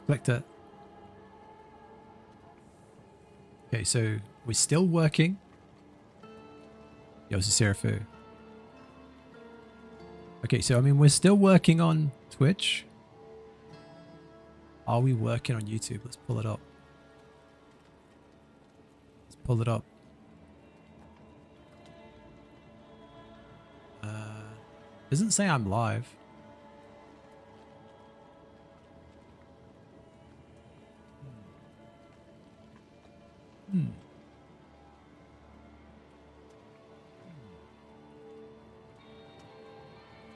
Clicked it. Okay, so we're still working. Yo, Serafu. Okay, so I mean, we're still working on Twitch. Are we working on YouTube? Let's pull it up. Let's pull it up. Doesn't say I'm live.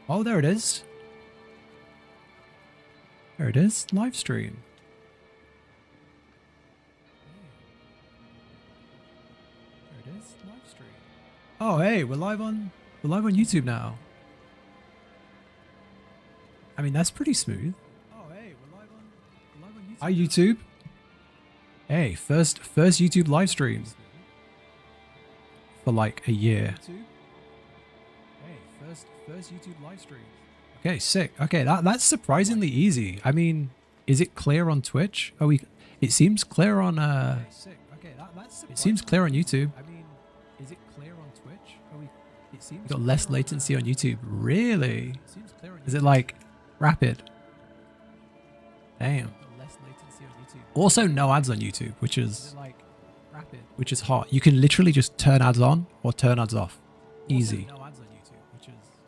Oh, there it is. There it is. Live stream. There it is. Live stream. Oh, hey, we're live on YouTube now. I mean, that's pretty smooth. Oh, hey, we're live on YouTube. Hi, YouTube. Hey, first YouTube live stream for like a year. Hey, first YouTube live stream. Okay, sick. Okay, that's surprisingly easy. I mean, is it clear on Twitch? Oh, it seems clear on it seems clear on YouTube. I mean, is it clear on Twitch? Oh, it seems got less latency on YouTube. Really? Is it like rapid? Damn. Also, no ads on YouTube, which is hot. You can literally just turn ads on or turn ads off. Easy.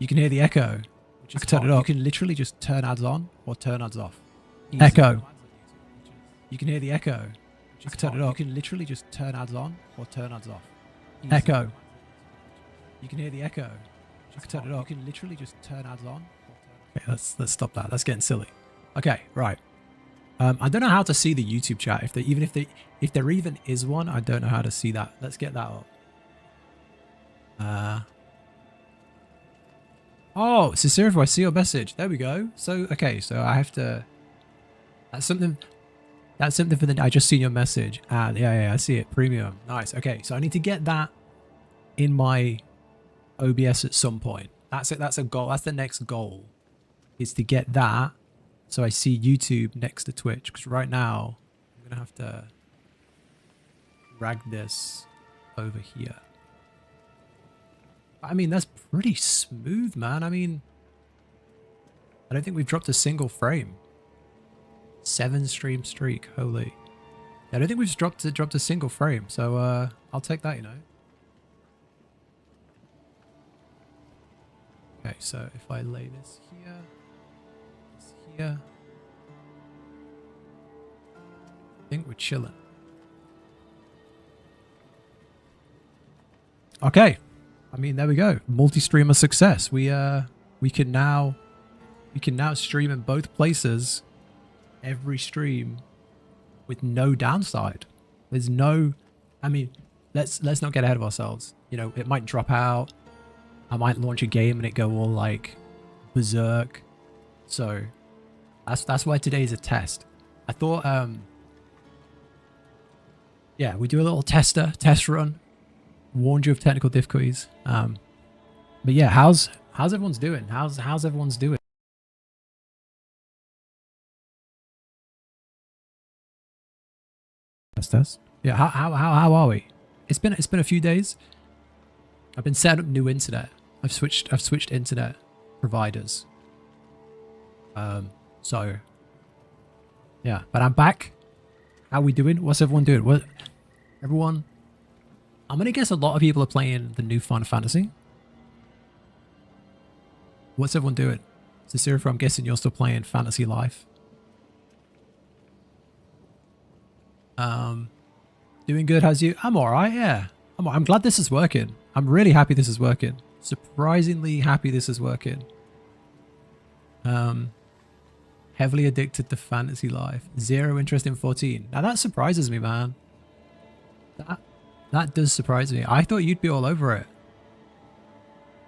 You can hear the echo. I can turn it off. You can literally just turn ads on or turn ads off. Easy. Echo. You can hear the echo. I can turn it off. You can literally just turn ads on or turn ads off. Easy. Echo. You can hear the echo. I can turn it off. You can literally just turn ads on. Okay, let's stop that. That's getting silly. Okay, right. I don't know how to see the YouTube chat. If there even is one, I don't know how to see that. Let's get that up. Oh, Cicero, I see your message. There we go. So okay, so I have to. That's something for the. I just seen your message. And yeah, I see it. Premium. Nice. Okay, so I need to get that in my OBS at some point. That's it. That's a goal. That's the next goal. Is to get that. So I see YouTube next to Twitch, because right now I'm going to have to drag this over here. I mean, that's pretty smooth, man. I mean, I don't think we've dropped a single frame. 7 stream streak, holy. I don't think we've dropped a single frame, so I'll take that, you know. Okay, so if I lay this here. Yeah. I think we're chilling. Okay. I mean, there we go. Multi-streamer success. We can now stream in both places every stream with no downside. There's no, I mean, let's not get ahead of ourselves. You know, it might drop out. I might launch a game and it go all like berserk. So that's why today is a test. I thought, yeah, we do a little test run. Warned you of technical difficulties. But yeah, how's everyone's doing? How's everyone's doing? Test. Yeah, how are we? It's been a few days. I've been setting up new internet. I've switched internet providers. So, yeah, but I'm back. How we doing? What's everyone doing? What, everyone? I'm gonna guess a lot of people are playing the new Final Fantasy. What's everyone doing? Cicero, I'm guessing you're still playing Fantasy Life. Doing good. How's you? I'm all right. Yeah, I'm glad this is working. I'm really happy this is working. Surprisingly happy this is working. Heavily addicted to Fantasy Life. 0 interest in 14. Now that surprises me, man. That does surprise me. I thought you'd be all over it.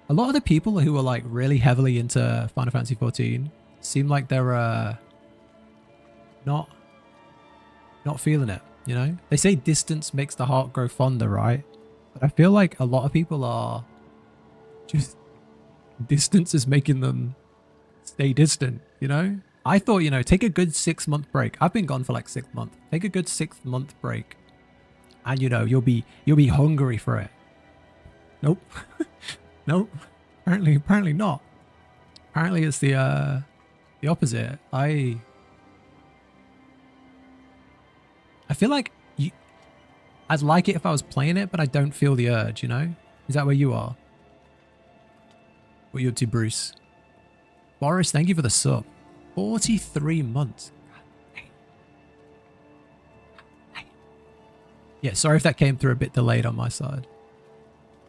A lot of the people who are like really heavily into Final Fantasy 14 seem like they're not feeling it, you know? They say distance makes the heart grow fonder, right? But I feel like a lot of people are just, distance is making them stay distant, you know? I thought, you know, take a good 6-month break. I've been gone for like 6 months. Take a good 6-month break, and you know you'll be hungry for it. Nope, nope. Apparently not. Apparently it's the opposite. I feel like I'd like it if I was playing it, but I don't feel the urge. You know, is that where you are? What are you up to, Bruce? Boris, thank you for the sub. 43 months. Yeah, sorry if that came through a bit delayed on my side.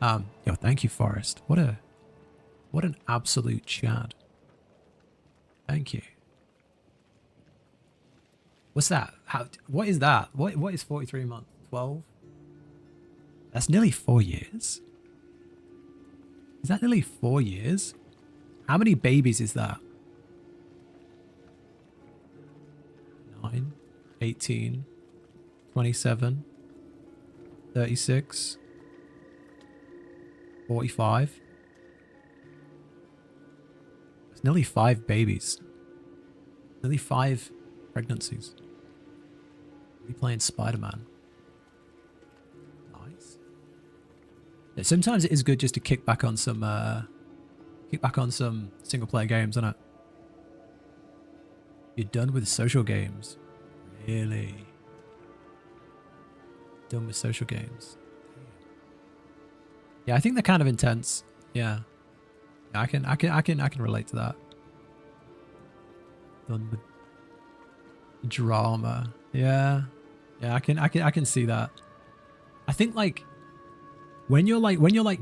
Yo, thank you, Forrest. What an absolute Chad. Thank you. What's that? What is that? What is 43 months? 12? That's nearly 4 years. Is that nearly 4 years? How many babies is that? 9, 18, 27, 36, 45. It's nearly 5 babies. Nearly 5 pregnancies. We playing Spider-Man. Nice. Yeah, sometimes it is good just to kick back on some single player games, isn't it? You're done with social games. Really? Done with social games. Yeah, I think they're kind of intense. Yeah. I can relate to that. Done with drama. Yeah. Yeah, I can see that. I think like when you're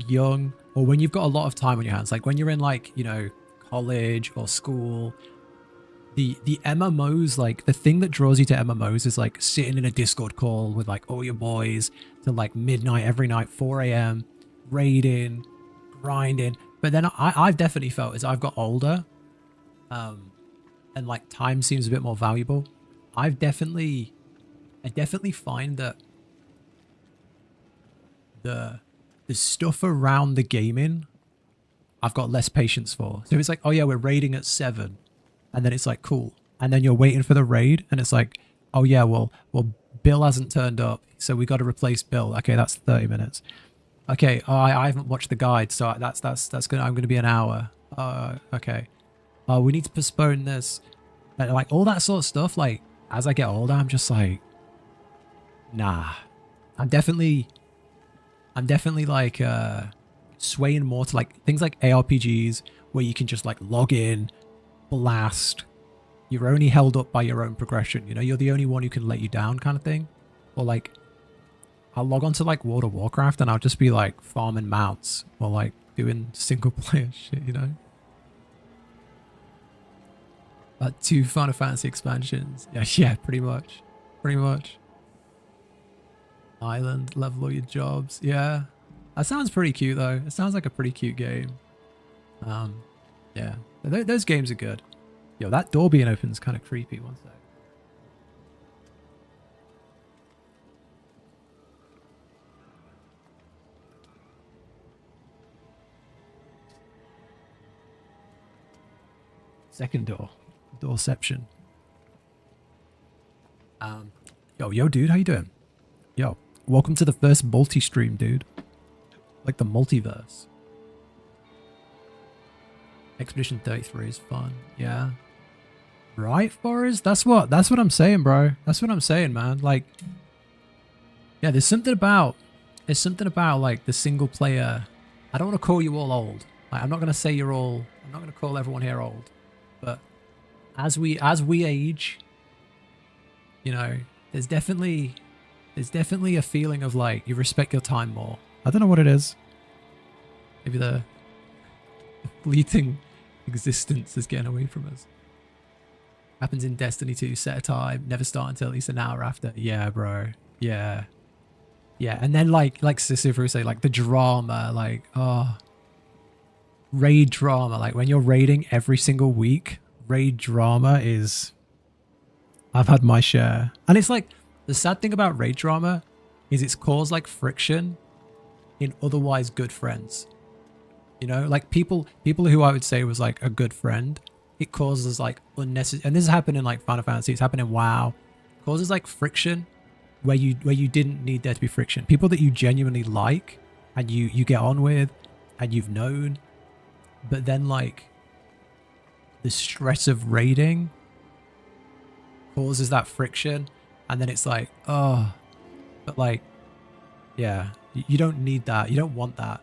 young, or when you've got a lot of time on your hands, like when you're in like, you know, college or school, the MMOs, like the thing that draws you to MMOs is like sitting in a Discord call with like all your boys till like midnight every night, 4 a.m, raiding, grinding. But then I've definitely felt as I've got older, and like time seems a bit more valuable. I definitely find that the stuff around the gaming I've got less patience for. So it's like, oh yeah, we're raiding at 7, and then it's like, cool, and then you're waiting for the raid, and it's like, oh yeah, well Bill hasn't turned up, so we got to replace Bill. Okay, that's 30 minutes. Okay, oh, I haven't watched the guide, so that's gonna, I'm gonna be an hour. Okay. Oh, we need to postpone this, and like all that sort of stuff. Like as I get older, I'm just like, nah. I'm definitely like swaying more to like things like ARPGs where you can just like log in, blast. You're only held up by your own progression. You know, you're the only one who can let you down, kind of thing. Or like, I'll log on to like World of Warcraft and I'll just be like farming mounts or like doing single player shit, you know? 2 Final Fantasy expansions. Yeah, pretty much. Island, level all your jobs. Yeah. That sounds pretty cute though. It sounds like a pretty cute game. Yeah. Those games are good. Yo, that door being open is kind of creepy. One sec. Second door. Doorception. Yo, dude, how you doing? Yo, welcome to the first multi-stream, dude. Like the multiverse. Expedition 33 is fun. Yeah. Right, Forrest? That's what I'm saying, bro. That's what I'm saying, man. Like, yeah, there's something about like the single player. I don't want to call you all old. Like, I'm not gonna say you're all. I'm not gonna call everyone here old. But as we age, you know, there's definitely a feeling of like you respect your time more. I don't know what it is. Maybe the fleeting existence is getting away from us. Happens in Destiny 2, set a time, never start until at least an hour after. Yeah, bro. Yeah. Yeah, and then like Sisyphus say, like the drama, like, oh, raid drama, like when you're raiding every single week, raid drama is, I've had my share. And it's like, the sad thing about raid drama is it's caused like friction in otherwise good friends. You know, like people who I would say was like a good friend, it causes like unnecessary, and this has happened in like Final Fantasy, it's happened in WoW, it causes like friction where you didn't need there to be friction. People that you genuinely like and you get on with and you've known, but then like the stress of raiding causes that friction, and then it's like, oh, but like, yeah, you don't need that. You don't want that.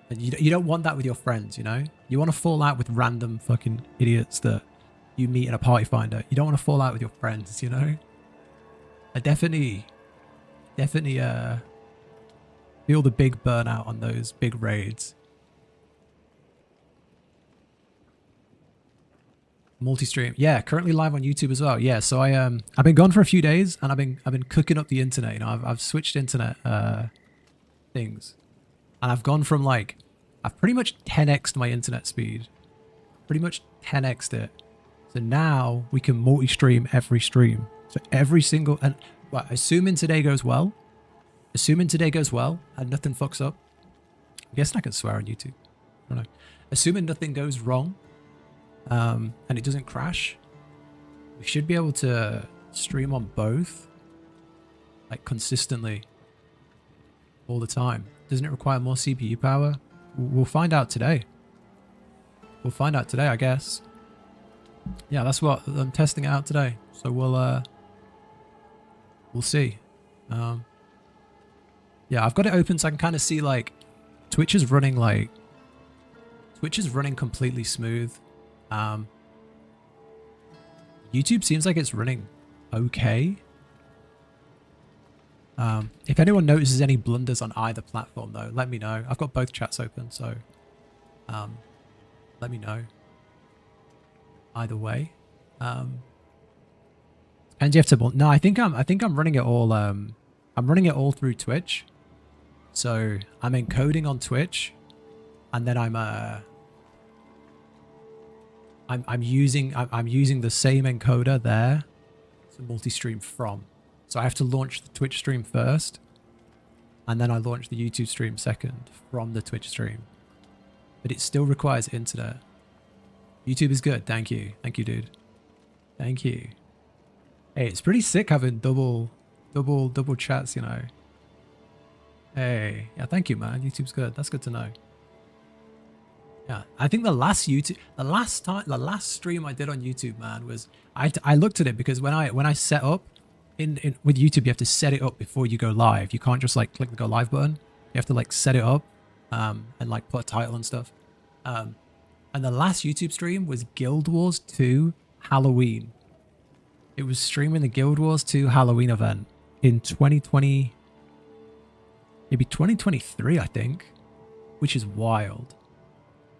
And you don't want that with your friends, you know? You want to fall out with random fucking idiots that you meet in a party finder. You don't want to fall out with your friends, you know? I definitely feel the big burnout on those big raids. Multi-stream, yeah, currently live on YouTube as well. Yeah, so I've been gone for a few days, and I've been cooking up the internet. You know, I've switched internet things, and I've gone from like, I've pretty much 10x'd my internet speed, pretty much 10x'd it. So now we can multi-stream every stream. So every single, and well, assuming today goes well, and nothing fucks up. I'm guessing I can swear on YouTube. I don't know. Assuming nothing goes wrong, and it doesn't crash, we should be able to stream on both, like consistently, all the time. Doesn't it require more CPU power? We'll find out today. We'll find out today, I guess. Yeah, that's what I'm testing out today. So we'll see. Yeah, I've got it open so I can kind of see like Twitch is running completely smooth. YouTube seems like it's running okay. If anyone notices any blunders on either platform though, let me know. I've got both chats open, so let me know. Either way. And you have to, no, I think I'm running it all I'm running it all through Twitch. So I'm encoding on Twitch, and then I'm using the same encoder there to multi-stream from. So I have to launch the Twitch stream first, and then I launch the YouTube stream second from the Twitch stream. But it still requires internet. YouTube is good. Thank you. Thank you, dude. Thank you. Hey, it's pretty sick having double chats, you know. Hey, yeah, thank you, man. YouTube's good. That's good to know. Yeah, I think the last stream I did on YouTube, man, was I looked at it because when I set up in with YouTube, you have to set it up before you go live. You can't just like click the go live button. You have to like set it up and like put a title and stuff. And the last YouTube stream was Guild Wars 2 Halloween. It was streaming the Guild Wars 2 Halloween event in 2020, maybe 2023, I think, which is wild.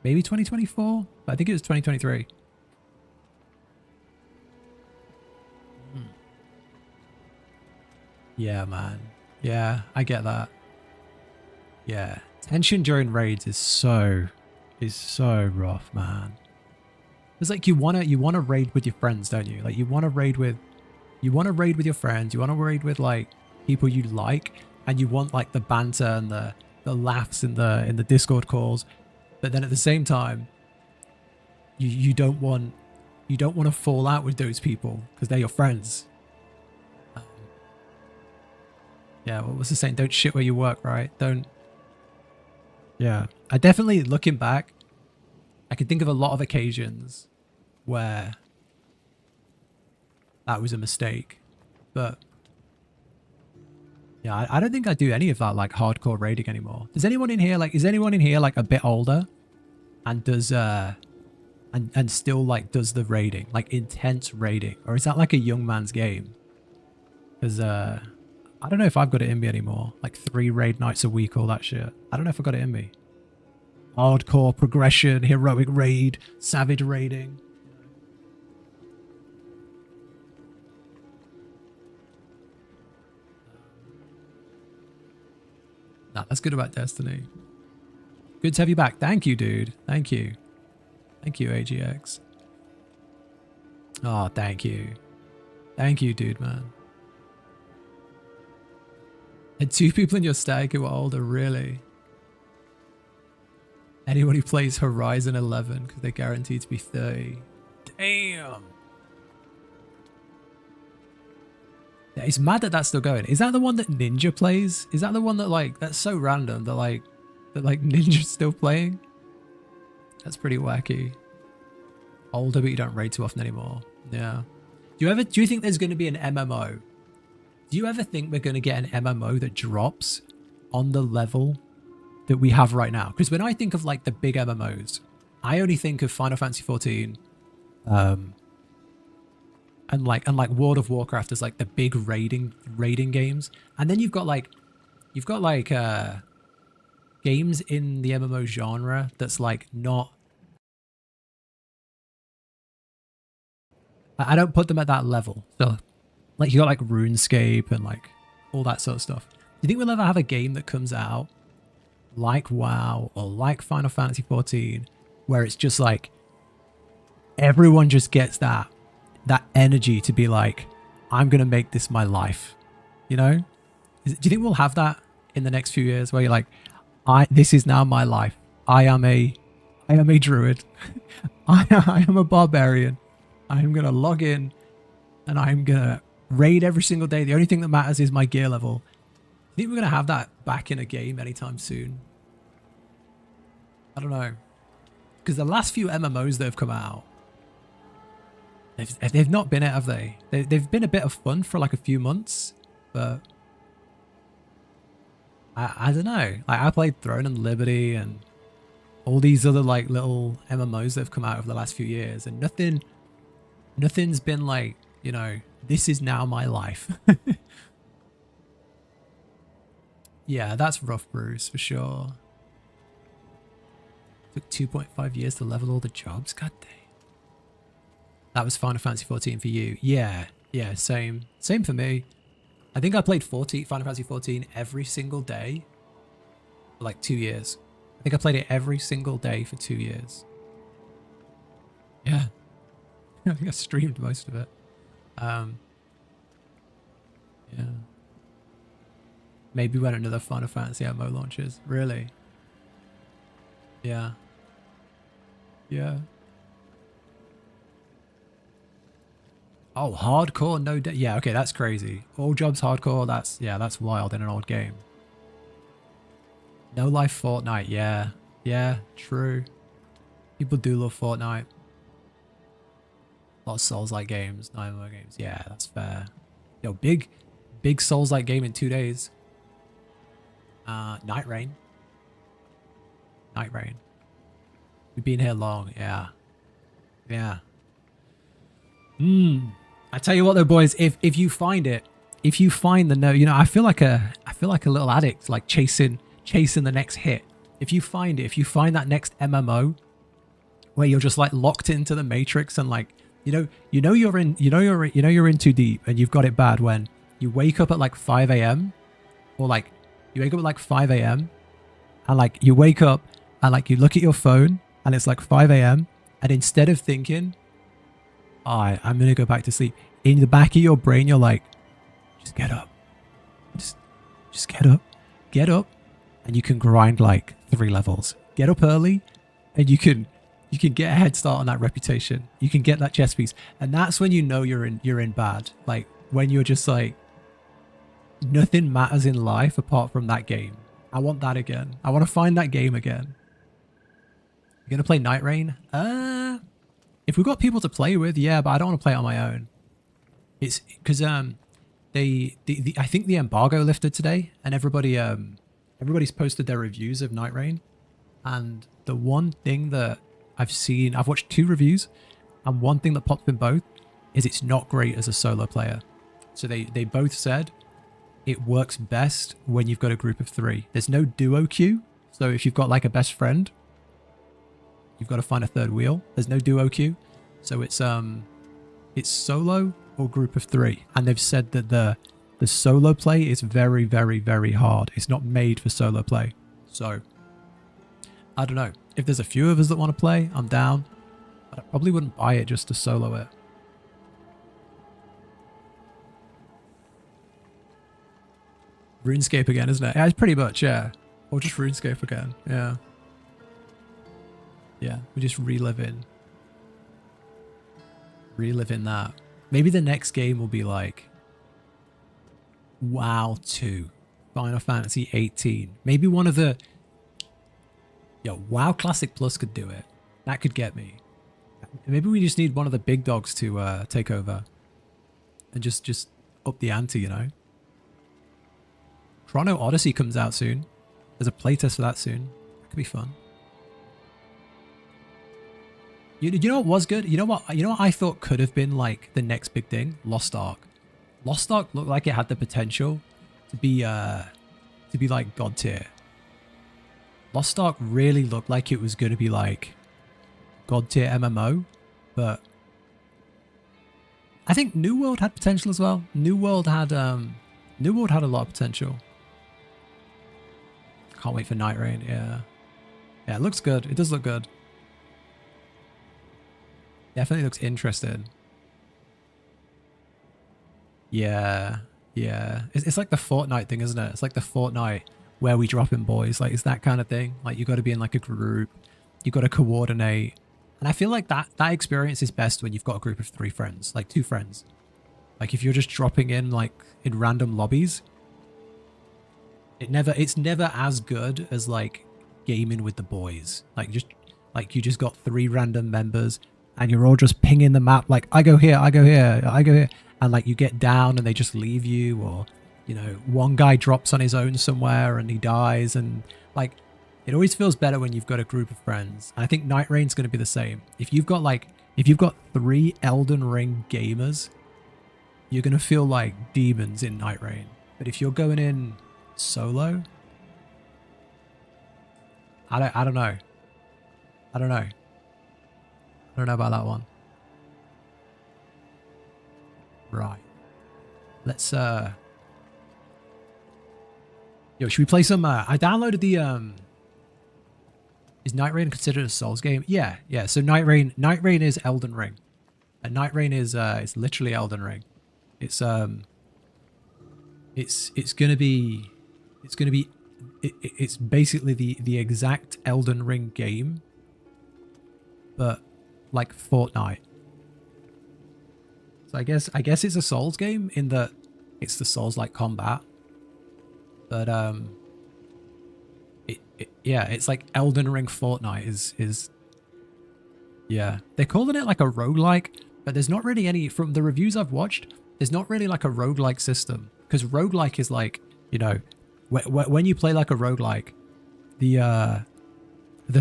Maybe 2024, but I think it was 2023. Yeah, man. Yeah, I get that. Yeah, tension during raids is so rough, man. It's like you wanna raid with your friends, don't you? Like you wanna raid with your friends. You wanna raid with like people you like, and you want like the banter and the laughs in the Discord calls. But then at the same time, you don't want to fall out with those people because they're your friends. Yeah, what was the saying? Don't shit where you work, right? Don't. Yeah, I definitely, looking back, I can think of a lot of occasions where that was a mistake. But yeah, I don't think I do any of that like hardcore raiding anymore. Is anyone in here like a bit older and does and still like does the raiding, like intense raiding, or is that like a young man's game? Because I don't know if I've got it in me anymore. Like 3 raid nights a week, all that shit. I don't know if I got it in me. Hardcore progression, heroic raid, savage raiding. Nah, that's good about Destiny. Good to have you back. Thank you, dude. Thank you. Thank you, AGX. Oh, thank you. Thank you, dude, man. Had 2 people in your stag who were older, really? Anyone who plays Horizon 11 because they're guaranteed to be 30. Damn. Yeah, it's mad that that's still going. Is that the one that Ninja plays? Is that the one that like, that's so random that like Ninja's still playing? That's pretty wacky. Older, but you don't raid too often anymore. Yeah. Do you think there's going to be an MMO? Do you ever think we're going to get an MMO that drops on the level that we have right now? Because when I think of like the big MMOs, I only think of Final Fantasy 14, and like World of Warcraft as like the big raiding games, and then you've got games in the MMO genre that's like not. I don't put them at that level. So, like you got like RuneScape and like all that sort of stuff. Do you think we'll ever have a game that comes out like WoW or like Final Fantasy 14, where it's just like everyone just gets that energy to be like, I'm gonna make this my life, you know? Do you think we'll have that in the next few years, where you're like, this is now my life. I am a druid. I am a barbarian. I am gonna log in and I'm gonna raid every single day. The only thing that matters is my gear level. I think we're gonna have that back in a game anytime soon. I don't know, because the last few MMOs that have come out, they've not been it, have they? They've been a bit of fun for like a few months, but I don't know. Like I played Throne and Liberty and all these other like little MMOs that have come out over the last few years, and nothing's been like, you know, this is now my life. Yeah, that's rough, Bruce, for sure. Took 2.5 years to level all the jobs. God dang. That was Final Fantasy 14 for you. Yeah, same for me. I think I played Final Fantasy 14 every single day for like 2 years. I think I played it every single day for 2 years. Yeah. I think I streamed most of it. Yeah. Maybe when another Final Fantasy MMO launches. Really? Yeah. Yeah. Oh, hardcore, no. Yeah, okay, that's crazy. All jobs hardcore. That's wild in an old game. No life Fortnite. Yeah, true. People do love Fortnite. A lot of Souls-like games, no MMO games. Yeah, that's fair. Yo, big Souls-like game in 2 days. Night Rain. We've been here long. Yeah. I tell you what though, boys, if you find it, if you find the note, you know, I feel like a little addict, like chasing the next hit. If you find that next MMO where you're just like locked into the matrix and like, you're in too deep and you've got it bad when you wake up at like 5 a.m. or like you wake up at like 5 a.m. and like you wake up and like you look at your phone and it's like 5 a.m. and instead of thinking, I'm going to go back to sleep, in the back of your brain, you're like, just get up. Just get up and you can grind like 3 levels. Get up early and you can get a head start on that reputation. You can get that chest piece. And that's when you know you're in bad. Like when you're just like, nothing matters in life apart from that game. I want that again. I want to find that game again. You're going to play Night Rain? If we've got people to play with, yeah, but I don't want to play it on my own. It's because I think the embargo lifted today, and everybody's posted their reviews of Night Rain. And the one thing that I've watched 2 reviews, and one thing that popped up in both is it's not great as a solo player. So they both said it works best when you've got a group of 3. There's no duo queue, so if you've got like a best friend, you've got to find a third wheel. There's no duo queue. So it's solo or group of 3. And they've said that the solo play is very, very, very hard. It's not made for solo play. So I don't know. If there's a few of us that want to play, I'm down. But I probably wouldn't buy it just to solo it. RuneScape again, isn't it? Yeah, it's pretty much, yeah. Or just RuneScape again, yeah. Yeah, we're just reliving that. Maybe the next game will be like WoW 2, Final Fantasy 18. Maybe one of the... Yo, WoW Classic Plus could do it. That could get me. Maybe we just need one of the big dogs to take over. And just up the ante, you know? Chrono Odyssey comes out soon. There's a playtest for that soon. That could be fun. You know what was good? You know what I thought could have been like the next big thing? Lost Ark. Lost Ark looked like it had the potential to be like God tier. Lost Ark really looked like it was going to be like God tier MMO, but I think New World had potential as well. New World had a lot of potential. Can't wait for Night Rain. Yeah, it looks good. It does look good. Definitely looks interesting. Yeah. It's like the Fortnite thing, isn't it? It's like the Fortnite where we drop in boys. Like, it's that kind of thing. Like, you got to be in like a group. You got to coordinate. And I feel like that experience is best when you've got a group of 3 friends, like 2 friends. Like, if you're just dropping in like in random lobbies, it's never as good as like gaming with the boys. Like, you just got 3 random members and you're all just pinging the map. Like, I go here, I go here, I go here. And like you get down and they just leave you, or, you know, one guy drops on his own somewhere and he dies. And like, it always feels better when you've got a group of friends. And I think Night Rain's going to be the same. If you've got 3 Elden Ring gamers, you're going to feel like demons in Night Rain. But if you're going in solo, I don't know. I don't know about that one. Right. Let's Yo, should we play some I downloaded the Is Night Rain considered a Souls game? Yeah. So Night Rain is Elden Ring. And Night Rain is it's literally Elden Ring. It's gonna be it's basically the exact Elden Ring game, but like Fortnite. So I guess it's a Souls game in that it's the Souls-like combat, but it's like Elden Ring Fortnite is yeah, they're calling it like a roguelike, but there's not really any, from the reviews I've watched, there's not really like a roguelike system, because roguelike is like, you know, when you play like a roguelike, the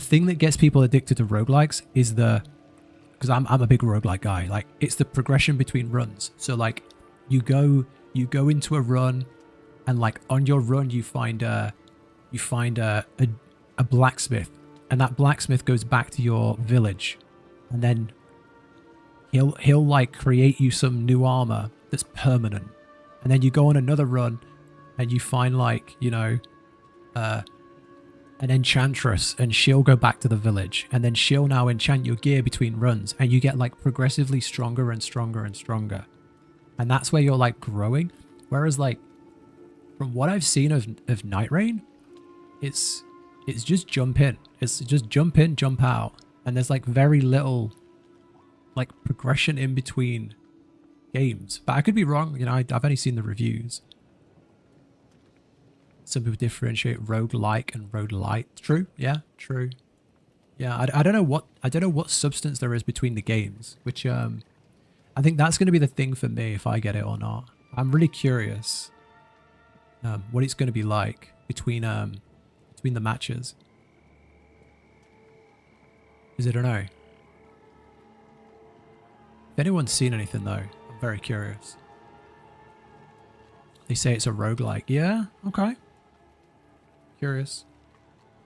thing that gets people addicted to roguelikes is because I'm a big roguelike guy, like it's the progression between runs. So like you go into a run, and like on your run you find a blacksmith, and that blacksmith goes back to your village, and then he'll like create you some new armor that's permanent. And then you go on another run and you find like, you know, an enchantress, and she'll go back to the village, and then she'll now enchant your gear between runs, and you get like progressively stronger and stronger and stronger. And that's where you're like growing. Whereas like from what I've seen of Night Rain, it's just jump in. It's just jump in, jump out. And there's like very little like progression in between games. But I could be wrong, you know, I've only seen the reviews. Some people differentiate roguelike and roguelite. True. Yeah, true. Yeah, I don't know what substance there is between the games, which I think that's going to be the thing for me if I get it or not. I'm really curious what it's going to be like between the matches. Because I don't know. If anyone's seen anything though, I'm very curious. They say it's a roguelike. Yeah, okay. Curious.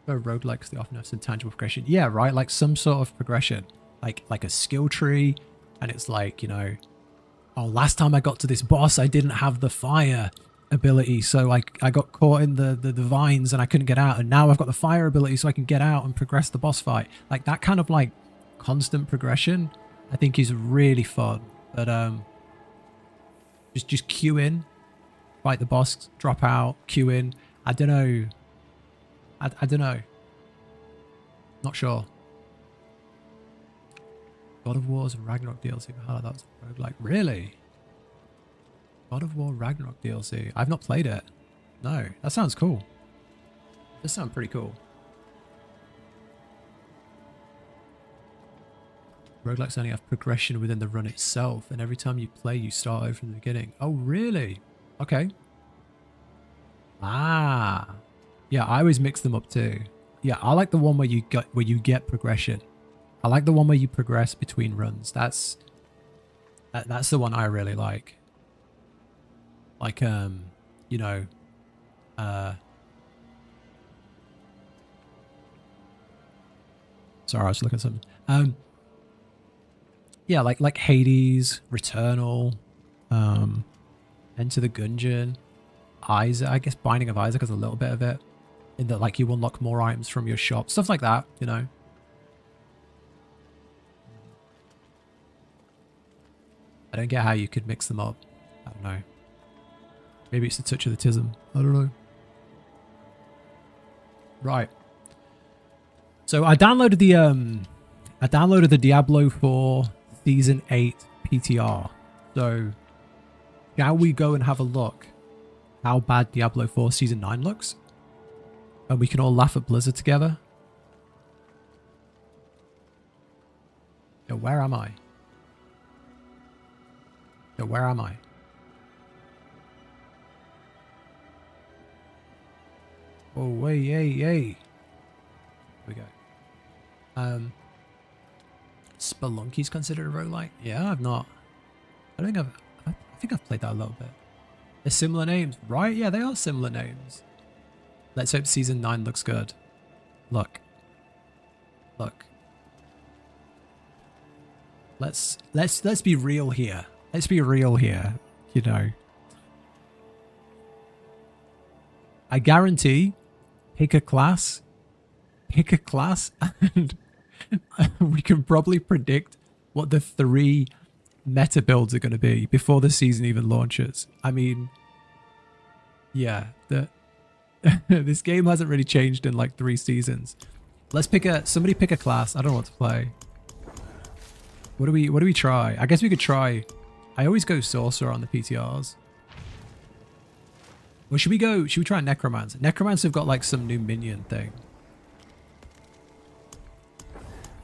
Roguelikes, they often have some tangible progression. Yeah, right, like some sort of progression. Like a skill tree, and it's like, you know, oh, last time I got to this boss, I didn't have the fire ability, so I got caught in the vines and I couldn't get out, and now I've got the fire ability so I can get out and progress the boss fight. Like that kind of like constant progression I think is really fun. But just queue in, fight the boss, drop out, queue in. I don't know. I don't know. Not sure. God of War's Ragnarok DLC. Oh, that was roguelike. Really? God of War Ragnarok DLC. I've not played it. No, that sounds cool. This sounds pretty cool. Roguelikes only have progression within the run itself, and every time you play, you start over from the beginning. Oh, really? Okay. Ah. Yeah, I always mix them up too. Yeah, I like the one where you get progression. I like the one where you progress between runs. That's the one I really like. Like you know, sorry, I was looking at something. Yeah, like Hades, Returnal, Enter the Gungeon, Isaac. I guess Binding of Isaac has a little bit of it, in that like you unlock more items from your shop, stuff like that. You know. I don't get how you could mix them up. I don't know. Maybe it's a touch of the tism. I don't know. Right. So I downloaded the Diablo 4 Season 8 PTR. So shall we go and have a look how bad Diablo 4 Season 9 looks? And we can all laugh at Blizzard together. Yo, where am I? Yo, where am I? Oh, way, yay. Here we go. Spelunky's considered a roguelike? Yeah, I've not. I think I've played that a little bit. They're similar names, right? Yeah, they are similar names. Let's hope Season 9 looks good. Look. Let's be real here. Let's be real here, you know. I guarantee, pick a class, and we can probably predict what the 3 meta builds are going to be before the season even launches. I mean, yeah, this game hasn't really changed in like 3 seasons. Let's somebody pick a class. I don't know what to play. What do we try? I guess we could try. I always go Sorcerer on the PTRs. Or should we try Necromancer? Necromancer have got like some new minion thing.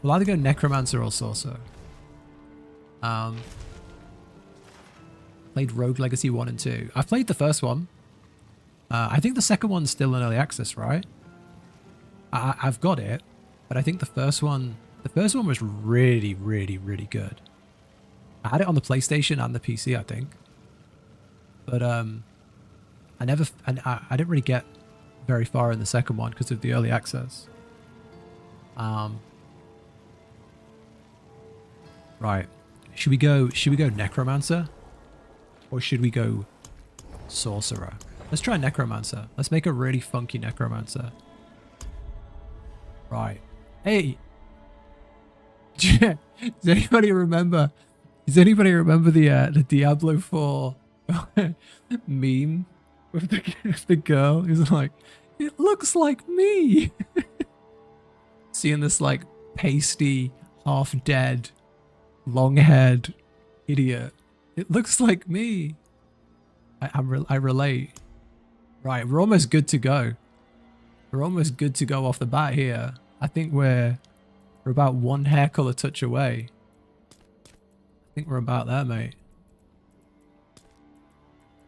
We'll either go Necromancer or Sorcerer. Played Rogue Legacy 1 and 2. I've played the first one. I think the second one's still in early access, right? I've got it, but I think the first one was really, really, really good. I had it on the PlayStation and the PC, I think. But I didn't really get very far in the second one because of the early access. Right. Should we go Necromancer? Or should we go Sorcerer? Let's try Necromancer. Let's make a really funky Necromancer. Right. Hey! Does anybody remember the Diablo 4 meme with the girl who's like, it looks like me? Seeing this like pasty, half dead, long haired idiot. It looks like me. I relate. Right, we're almost good to go. We're almost good to go off the bat here. I think we're about one hair color touch away. I think we're about there, mate.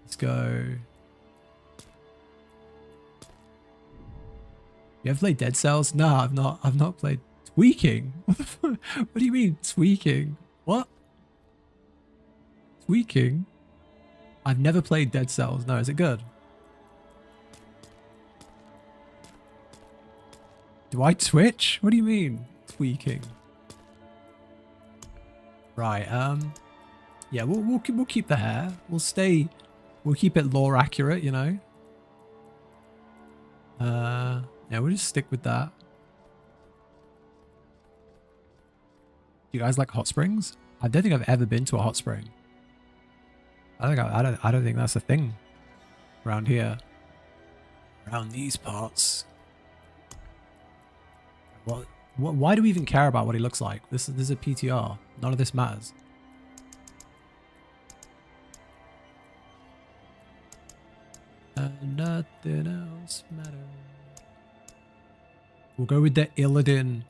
Let's go. You ever played Dead Cells? No, I've not played. Tweaking? What the fuck? What do you mean tweaking? What? Tweaking? I've never played Dead Cells. No, is it good? Do I twitch? What do you mean tweaking? Right. Yeah, we'll keep the hair. We'll keep it lore accurate, you know. Yeah, we'll just stick with that. Do you guys like hot springs? I don't think I've ever been to a hot spring. I don't think that's a thing around here. Around these parts. Why do we even care about what he looks like? This is a PTR. None of this matters. Nothing else matters. We'll go with the Illidan,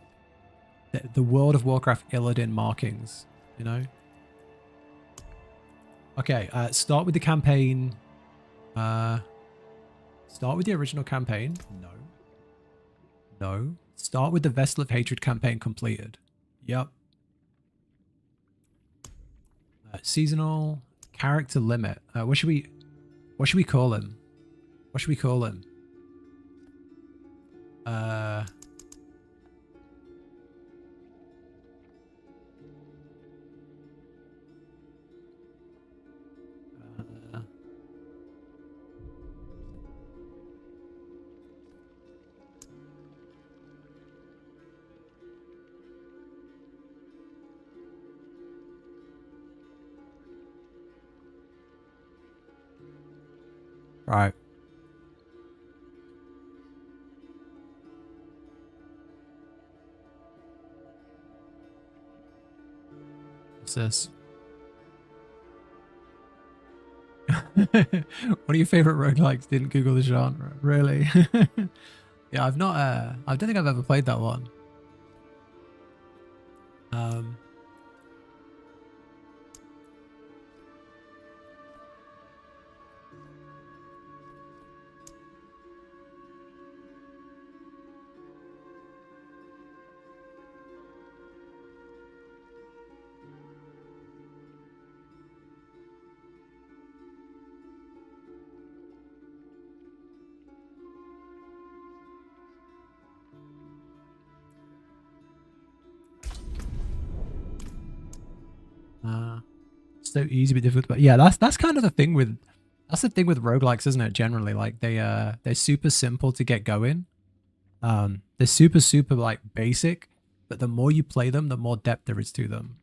the World of Warcraft Illidan markings, you know? Okay, start with the campaign. Start with the original campaign. No. No. Start with the Vessel of Hatred campaign completed. Yep. Seasonal character limit. What should we call him? What should we call him? Right. What's this? What are your favorite roguelikes? Didn't Google the genre. Really? Yeah, I've not, I don't think I've ever played that one. So easy but difficult. But yeah, that's kind of the thing with roguelikes, isn't it? Generally, like they're super simple to get going. They're super like basic, but the more you play them, the more depth there is to them.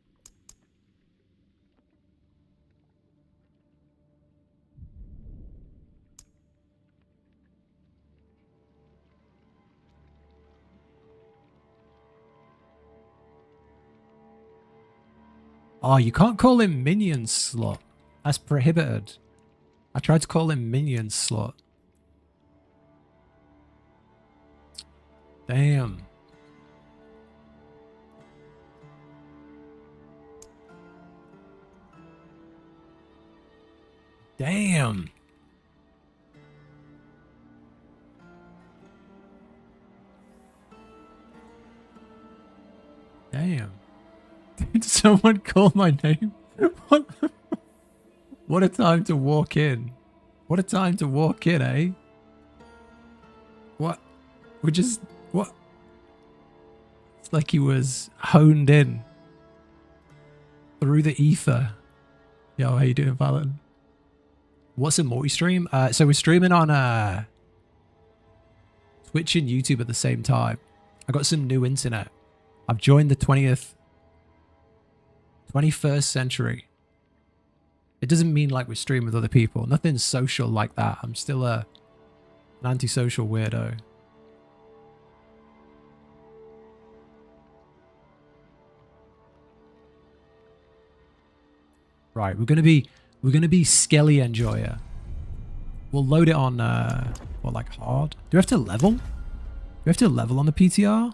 Oh, you can't call him Minion Slot. That's prohibited. I tried to call him Minion Slot. Damn. Damn. Damn. Did someone call my name? What? What a time to walk in. What a time to walk in, eh? What? We just... What? It's like he was honed in. Through the ether. Yo, how you doing, Fallon? What's a multi-stream? So we're streaming on Twitch and YouTube at the same time. I got some new internet. I've joined the 21st century. It doesn't mean like we stream with other people. Nothing social like that. I'm still an antisocial weirdo. Right, we're gonna be Skelly Enjoyer. We'll load it on what, like hard? Do we have to level? Do we have to level on the PTR?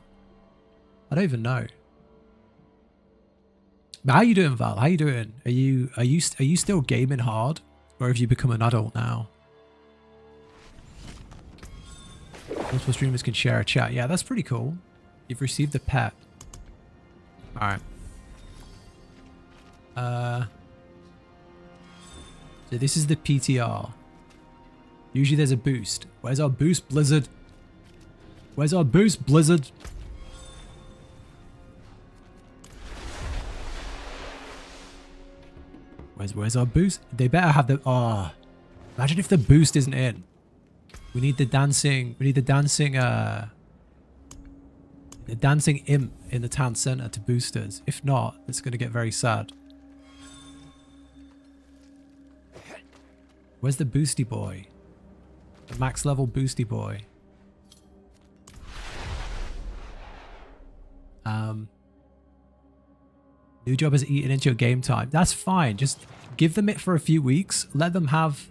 I don't even know. But how you doing, Val? How you doing? Are you still gaming hard, or have you become an adult now? Multiple streamers can share a chat. Yeah, that's pretty cool. You've received a pet. All right. So this is the PTR. Usually there's a boost. Where's our boost, Blizzard? Where's our boost, Blizzard? Where's our boost? They better have the... Oh, imagine if the boost isn't in. We need the dancing... We need the dancing imp in the town center to boost us. If not, it's going to get very sad. Where's the boosty boy? The max level boosty boy. New job is eating into your game time. That's fine. Just give them it for a few weeks. Let them have...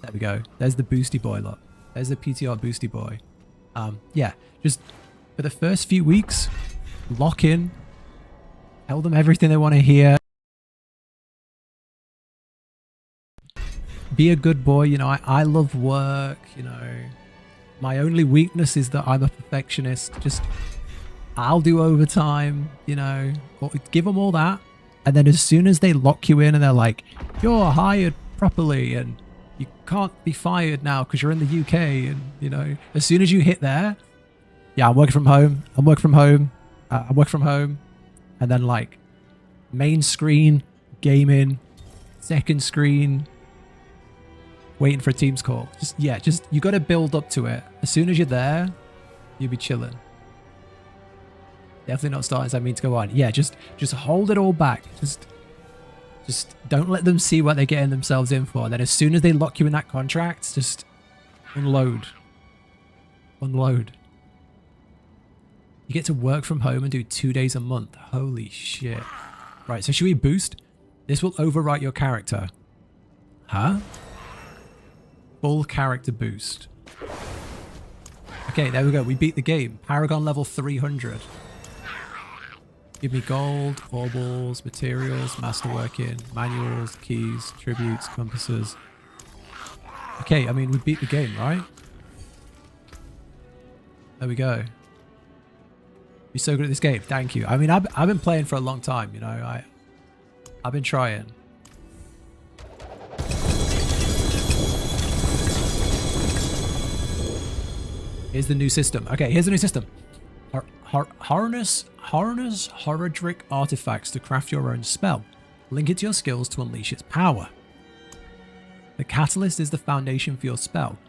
There we go. There's the boosty boy, look. There's the PTR boosty boy. Yeah, just for the first few weeks, lock in. Tell them everything they want to hear. Be a good boy. You know, I love work, you know. My only weakness is that I'm a perfectionist. Just... I'll do overtime, you know, or give them all that. And then as soon as they lock you in and they're like, you're hired properly and you can't be fired now because you're in the UK. And, you know, as soon as you hit there, yeah, I'm working from home. I'm working from home. I'm working from home. And then like main screen, gaming, second screen, waiting for a Teams call. Just, yeah, just, you got to build up to it. As soon as you're there, you'll be chilling. Definitely not starting as I mean to go on. Yeah, just hold it all back. Just don't let them see what they're getting themselves in for. And then as soon as they lock you in that contract, just unload. Unload. You get to work from home and do 2 days a month. Holy shit. Right, so should we boost? This will overwrite your character. Huh? Full character boost. Okay, there we go. We beat the game. Paragon level 300. Give me gold, baubles, materials, masterworking, manuals, keys, tributes, compasses. Okay, I mean, we beat the game, right? There we go. You're so good at this game. Thank you. I mean, I've been playing for a long time, you know. I've been trying. Here's the new system. Okay, here's the new system. Harness Horadric artifacts to craft your own spell. Link it to your skills to unleash its power. The catalyst is the foundation for your spell,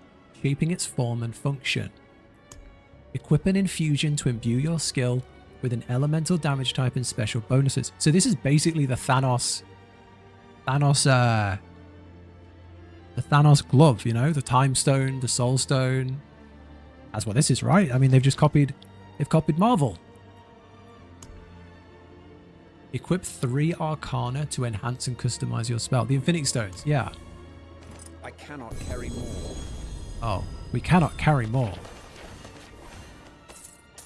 shaping its form and function. Equip an infusion to imbue your skill with an elemental damage type and special bonuses. So this is basically the Thanos glove, you know, the Time Stone, the Soul Stone. That's what this is, right? I mean, they've copied Marvel. Equip 3 Arcana to enhance and customize your spell. The Infinity Stones, yeah. I cannot carry more. Oh, we cannot carry more.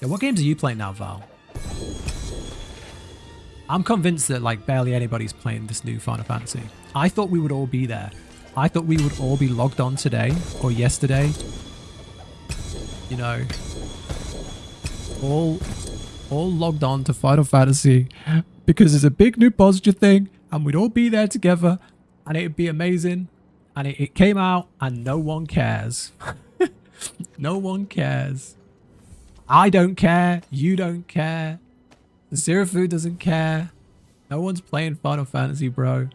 Yeah, what games are you playing now, Val? I'm convinced that like barely anybody's playing this new Final Fantasy. I thought we would all be there. I thought we would all be logged on today or yesterday. You know, all logged on to Final Fantasy because it's a big new posture thing and we'd all be there together and it'd be amazing. And it came out and no one cares. No one cares. I don't care. You don't care. Zerafu doesn't care. No one's playing Final Fantasy, bro.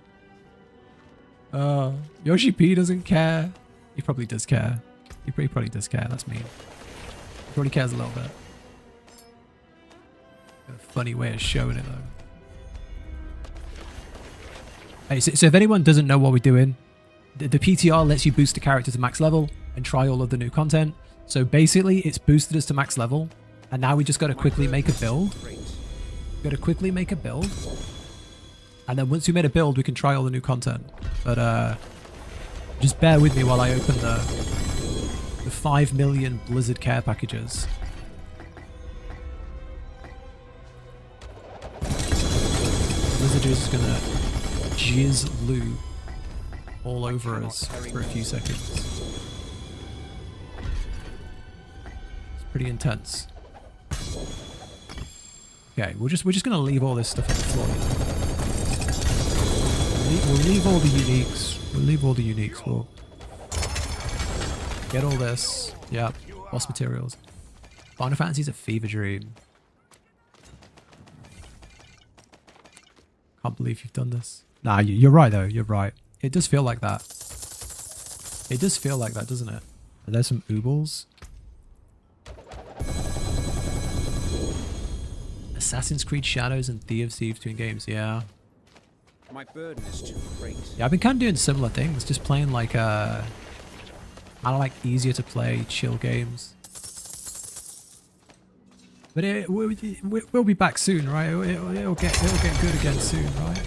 Yoshi P doesn't care. He probably does care. He probably does care. That's mean. He probably cares a little bit. A funny way of showing it, though. Hey, so if anyone doesn't know what we're doing, the PTR lets you boost a character to max level and try all of the new content. So basically, it's boosted us to max level, and now we just got to quickly make a build. Got to quickly make a build, and then once we made a build, we can try all the new content. But just bear with me while I open the 5 million Blizzard care packages. Blizzard is gonna jizz loo all over us for a few seconds. It's pretty intense. Okay, we're just gonna leave all this stuff on the floor. We'll leave all the uniques. We'll leave all the uniques. We'll get all this. Yeah, boss materials. Final Fantasy's a fever dream. Can't believe you've done this. Nah, you're right though. You're right. It does feel like that. It does feel like that, doesn't it? And there's some oobles. Assassin's Creed Shadows and Sea of Thieves between games. Yeah. My burden is too great. Yeah, I've been kind of doing similar things. Just playing like kind of like easier to play, chill games. But we'll be back soon, right? It'll get good again soon, right?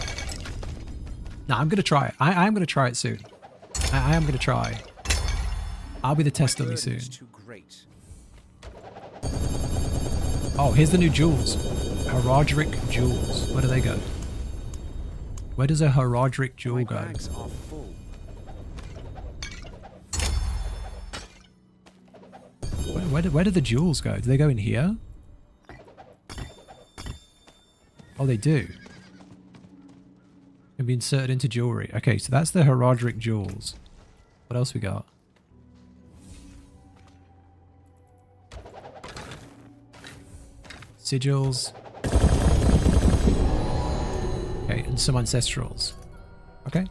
No, I'm gonna try it. I am gonna try it soon. I am gonna try. I'll be the test dummy soon. Burden is too great. Oh, here's the new jewels. Herodric jewels. Where do they go? Where does a Herodric jewel My go? bags are full. Where do the jewels go? Do they go in here? Oh, they do. Can be inserted into jewelry. Okay, so that's the Herodric jewels. What else we got? Sigils. Okay, and some ancestrals. Okay.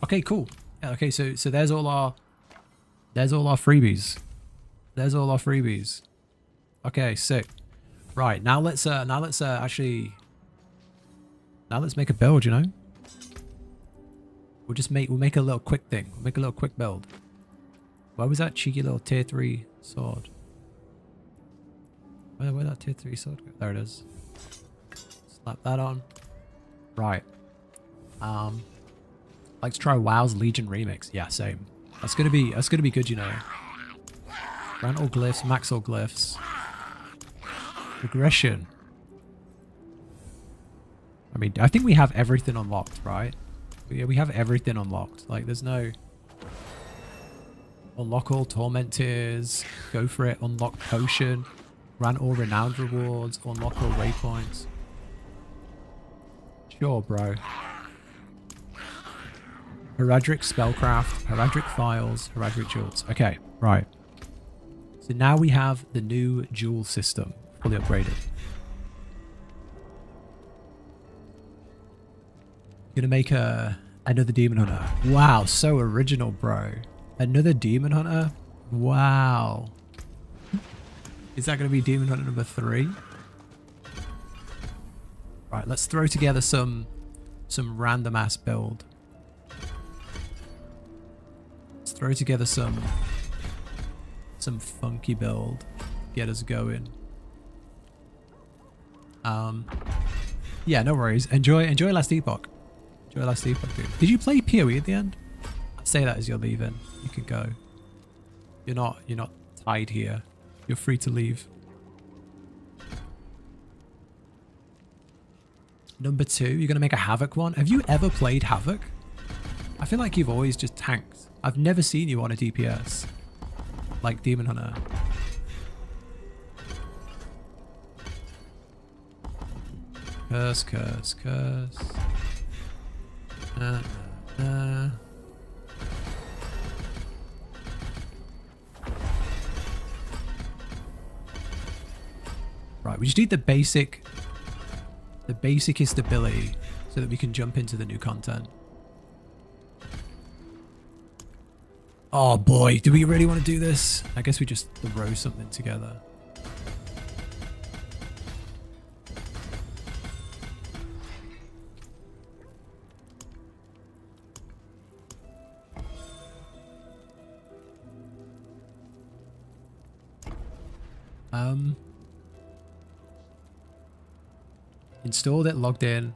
Okay, cool. Yeah, okay, so there's all our freebies. There's all our freebies. Okay, sick. Right, now let's actually make a build, you know? We'll make a little quick thing. We'll make a little quick build. Where was that cheeky little tier 3 sword? Where'd that tier 3 sword go? There it is. Slap that on. Right. Like to try WoW's Legion remix. Yeah, same. That's gonna be good, you know. Grant all glyphs, max all glyphs. Regression. I mean, I think we have everything unlocked, right? Yeah, we have everything unlocked. Like, there's no... Unlock all torment tiers. Go for it. Unlock potion. Grant all renowned rewards. Unlock all waypoints. Sure, bro. Herodric spellcraft. Herodric files. Herodric jewels. Okay, right. So now we have the new jewel system fully upgraded. Gonna make another demon hunter. Wow, so original, bro. Another demon hunter? Wow. Is that gonna be demon hunter number 3? Right, let's throw together some random ass build. Let's throw together some funky build. Get us going. Yeah, no worries. Enjoy Last Epoch. Enjoy Last Epoch, dude. Did you play PoE at the end? I'd say that as you're leaving. You can go. You're not tied here. You're free to leave. Number 2, you're gonna make a Havoc one. Have you ever played Havoc? I feel like you've always just tanked. I've never seen you on a DPS. Like Demon Hunter. Curse, curse, curse. Right, we just need the basicest ability so that we can jump into the new content. Oh boy, do we really want to do this? I guess we just throw something together. Installed it, logged in.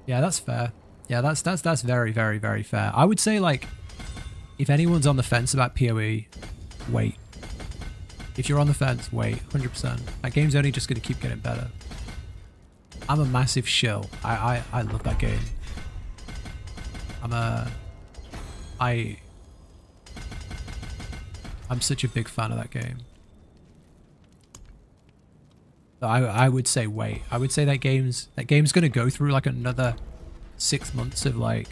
Yeah, that's fair. Yeah, that's very, very, very fair. I would say, like, if anyone's on the fence about PoE, wait. If you're on the fence, wait. 100%. That game's only just going to keep getting better. I'm a massive shill. I love that game. I'm such a big fan of that game. I would say wait. I would say that game's going to go through like another 6 months of, like,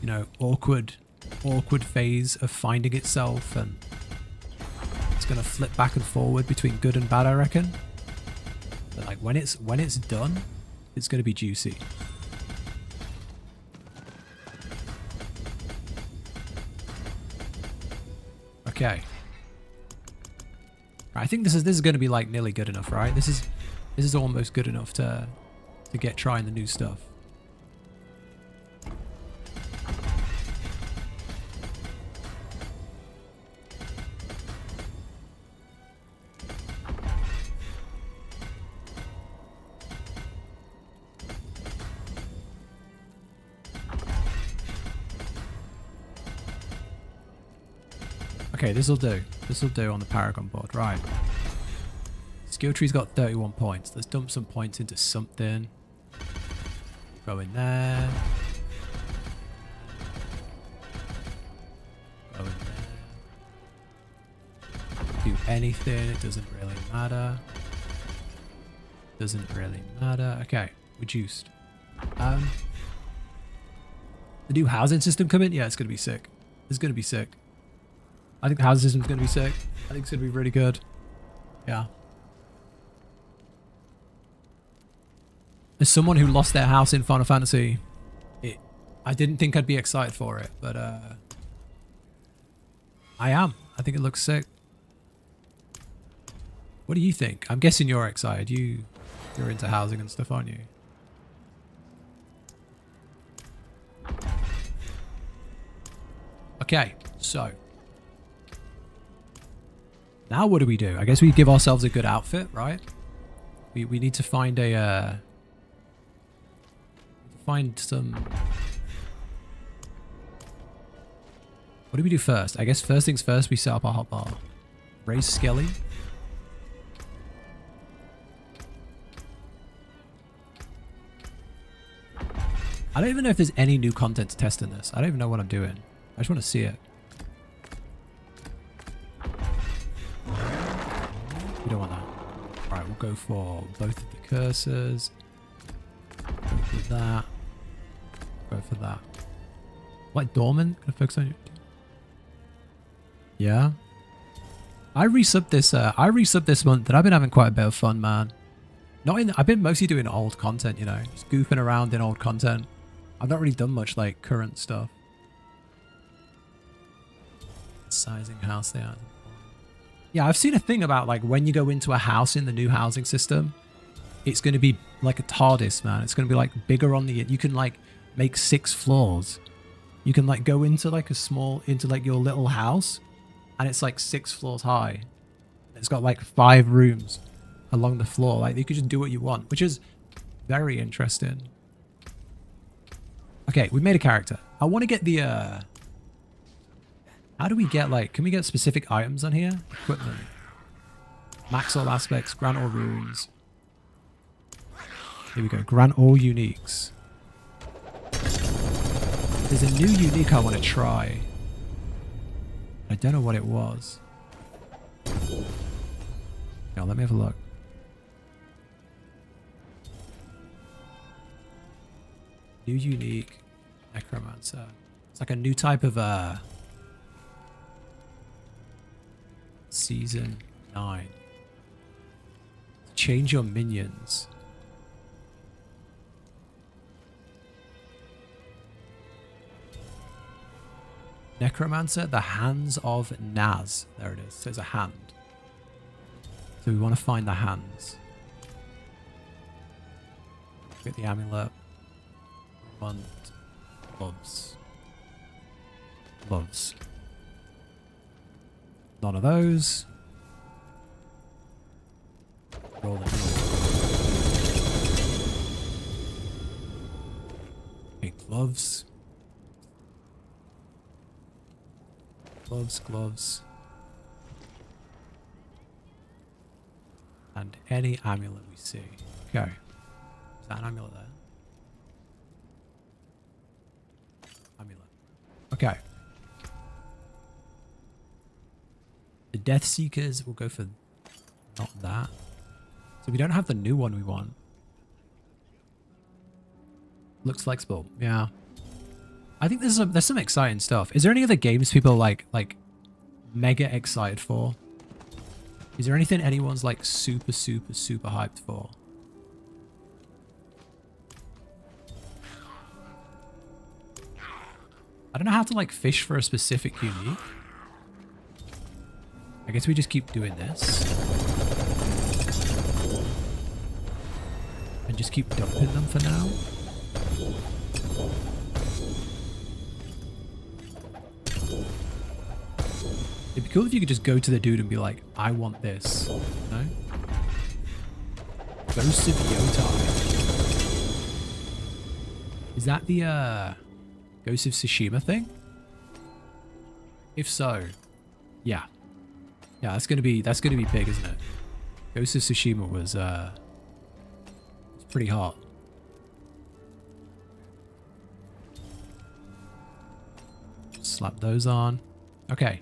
you know, awkward phase of finding itself, and it's going to flip back and forward between good and bad, I reckon. But like when it's done, it's going to be juicy. Okay. I think this is going to be like nearly good enough, right? This is almost good enough to get trying the new stuff. Okay, this'll do. This'll do on the Paragon board. Right. Skill tree's got 31 points. Let's dump some points into something. Go in there. Go in there. Do anything. It doesn't really matter. Doesn't really matter. Okay, reduced. The new housing system coming? Yeah, it's gonna be sick. It's gonna be sick. I think the housing system's gonna be sick. I think it's gonna be really good. Yeah. As someone who lost their house in Final Fantasy, I didn't think I'd be excited for it, but I am. I think it looks sick. What do you think? I'm guessing you're excited. You're into housing and stuff, aren't you? Okay, so now what do we do? I guess we give ourselves a good outfit, right? We need to find a find some. What do we do first? I guess first things first, we set up our hotbar. Raise Skelly. I don't even know if there's any new content to test in this. I don't even know what I'm doing. I just want to see it. We don't want that. Alright, we'll go for both of the cursors. Go for that. Go for that. What, dormant? Gonna focus on you. Yeah. I resubbed this month and I've been having quite a bit of fun, man. I've been mostly doing old content, you know, just goofing around in old content. I've not really done much like current stuff. Sizing house there. Yeah, I've seen a thing about like when you go into a house in the new housing system, it's going to be like a TARDIS, man. It's going to be like bigger on the, you can like make 6 floors. You can like go into like into like your little house and it's like 6 floors high. It's got like 5 rooms along the floor. Like you could just do what you want, which is very interesting. Okay, we made a character. I want to get the, how do we get like, can we get specific items on here? Equipment. Max all aspects, grant all runes. Here we go, grant all uniques. There's a new unique I want to try. I don't know what it was. Now let me have a look. New unique necromancer. It's like a new type of season 9. Change your minions. Necromancer, the hands of Naz. There it is. So it's a hand. So we want to find the hands. Get the amulet. Want gloves. Gloves. None of those. Roll them. Okay, gloves. Gloves, gloves. And any amulet we see. Okay. Is that an amulet there? Amulet. Okay. The Death Seekers will go for not that. So we don't have the new one we want. Looks flexible. Yeah. I think there's some exciting stuff. Is there any other games people like mega excited for? Is there anything anyone's like super hyped for? I don't know how to like fish for a specific unique. I guess we just keep doing this. And just keep dumping them for now. It'd be cool if you could just go to the dude and be like, I want this. No? Ghost of Yotai. Is that the Ghost of Tsushima thing? If so, Yeah. Yeah, that's gonna be big, isn't it? Ghost of Tsushima was it's pretty hot. Slap those on. Okay.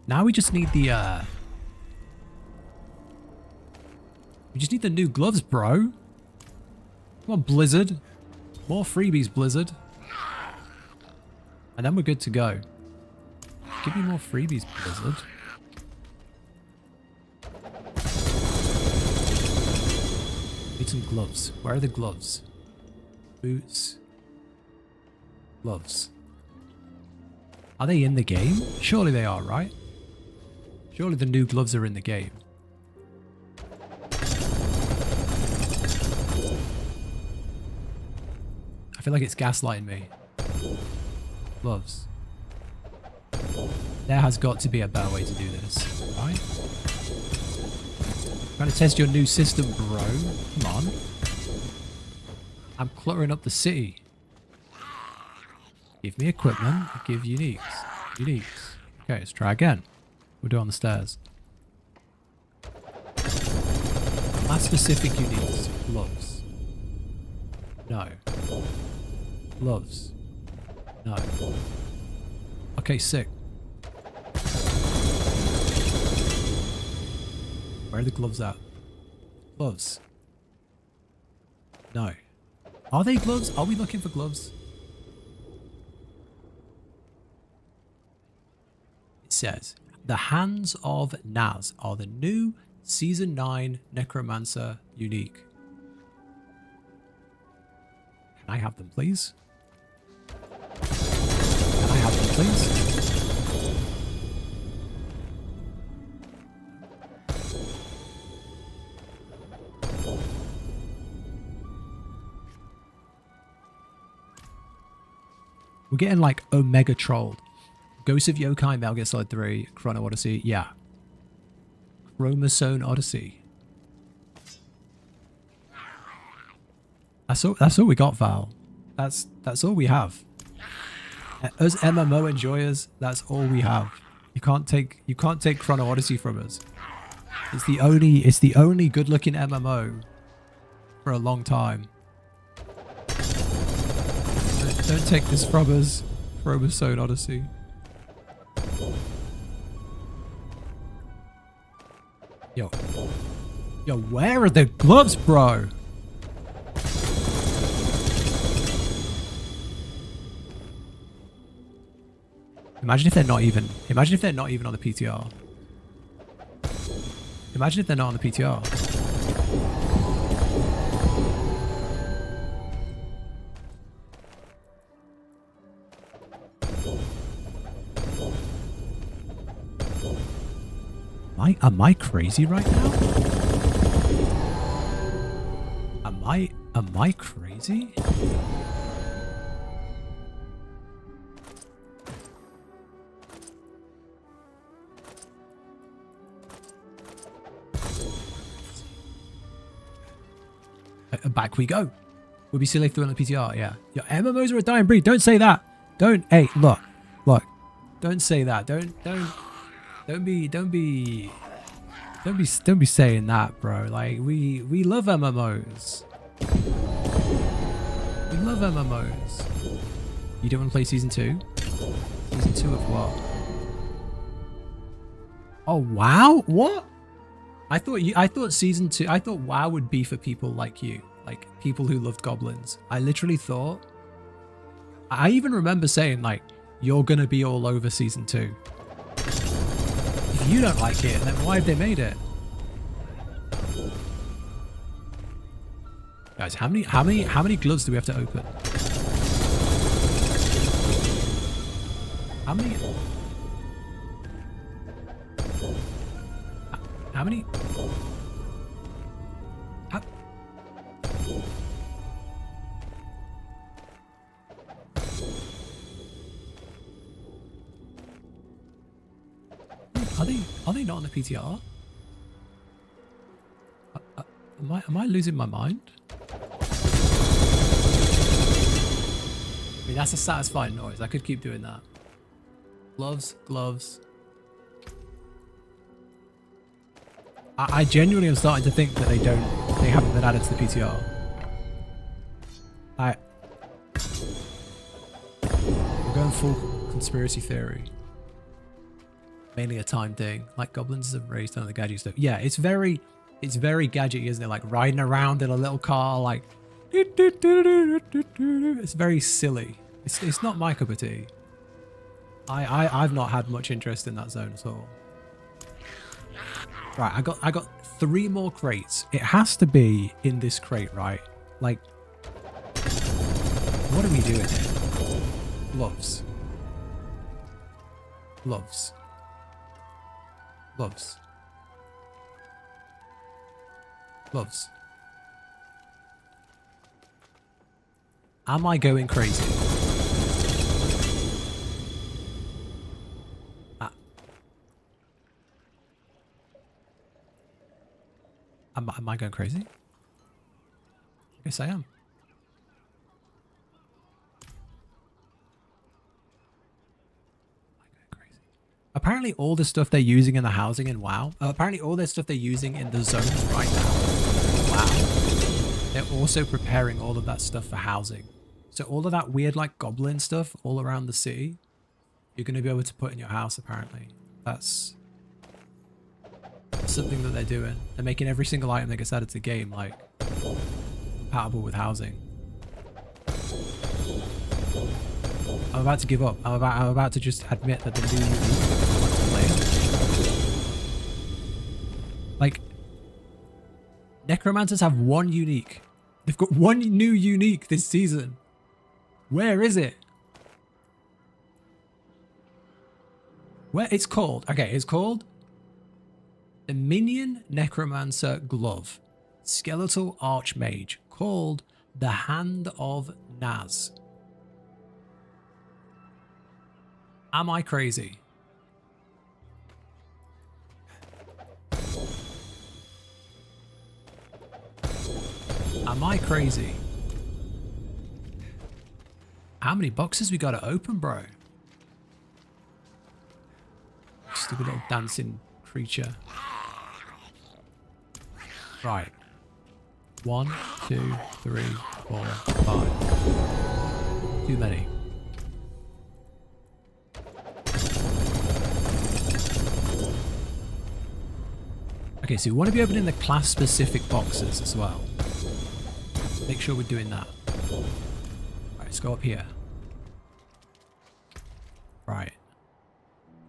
Now we just need the we just need the new gloves, bro. Come on, Blizzard. More freebies, Blizzard. And then we're good to go. Give me more freebies, Blizzard. Need some gloves. Where are the gloves? Boots. Gloves. Are they in the game? Surely they are, right? Surely the new gloves are in the game. I feel like it's gaslighting me. Gloves. There has got to be a better way to do this, right? Trying to test your new system, bro. Come on. I'm cluttering up the city. Give me equipment. Give uniques. Uniques. Okay, let's try again. We'll do it on the stairs. Last specific uniques. Gloves. No. Gloves. No. Okay, sick. Where are the gloves at? Gloves. No. Are they gloves? Are we looking for gloves? It says, the hands of Naz are the new Season 9 Necromancer unique. Can I have them, please? Can I have them, please? We're getting like Omega Trolled. Ghost of Yokai, Metal Gear Solid 3, Chrono Odyssey. Yeah. Chromosome Odyssey. That's all we got, Val. That's all we have. Us MMO enjoyers, that's all we have. You can't take Chrono Odyssey from us. It's the only good-looking MMO for a long time. Don't take this from us, Chromosome Odyssey. Yo, where are the gloves, bro? Imagine if they're not even on the PTR. Imagine if they're not on the PTR. Am I crazy right now? Am I crazy? Back we go. We'll be silly through on the PTR, yeah. Your MMOs are a dying breed. Don't say that. Hey, look. Don't say that. Don't be saying that, bro. Like we love MMOs. We love MMOs. You don't want to play season 2? Season 2 of what? Oh wow, what? I thought season 2. I thought WoW would be for people like you, like people who loved goblins. I literally thought. I even remember saying like, you're gonna be all over season 2. If you don't like it, then why have they made it? Guys, how many gloves do we have to open? How many? Are they not on the PTR? Am I losing my mind? I mean, that's a satisfying noise. I could keep doing that. Gloves. I genuinely am starting to think that they haven't been added to the PTR. We're going full conspiracy theory. Mainly a time thing, like goblins have raised on the gadget stuff. Yeah, it's very gadgety, isn't it? Like riding around in a little car, like it's very silly. It's not my cup of tea. I've not had much interest in that zone at all. Right, I got 3 more crates. It has to be in this crate, right? Like, what are we doing here? Gloves. Gloves. Gloves. Gloves. Am I going crazy? Am I going crazy? I guess I am. Apparently all the stuff they're using in the housing in WoW, apparently all the stuff they're using in the zones right now, wow, they're also preparing all of that stuff for housing. So all of that weird like goblin stuff all around the city, you're going to be able to put in your house apparently. That's something that they're doing. They're making every single item that gets added to the game like compatible with housing. I'm about to give up. I'm about to just admit that the new like necromancers have 1 unique. They've got 1 new unique this season. Where is it? Where it's called? Okay, it's called the Minion Necromancer Glove. Skeletal Archmage called the Hand of Naz. Am I crazy? Am I crazy? How many boxes we gotta open, bro? Stupid little dancing creature. Right. 1, 2, 3, 4, 5. Too many. Okay, so we want to be opening the class-specific boxes as well. Make sure we're doing that. Right, let's go up here. Right.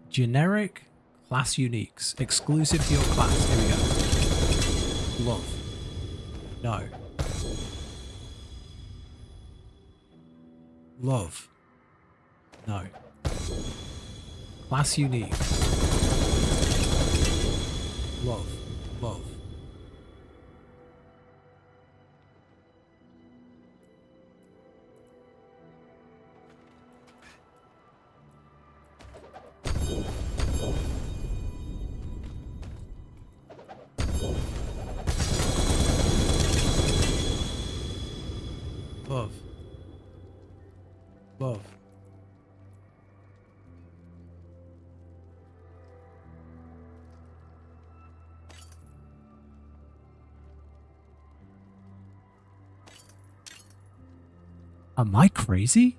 Generic class uniques. Exclusive to your class. Here we go. Glove. No. Love. No. Class unique. Love. Love. Love. Love. Am I crazy?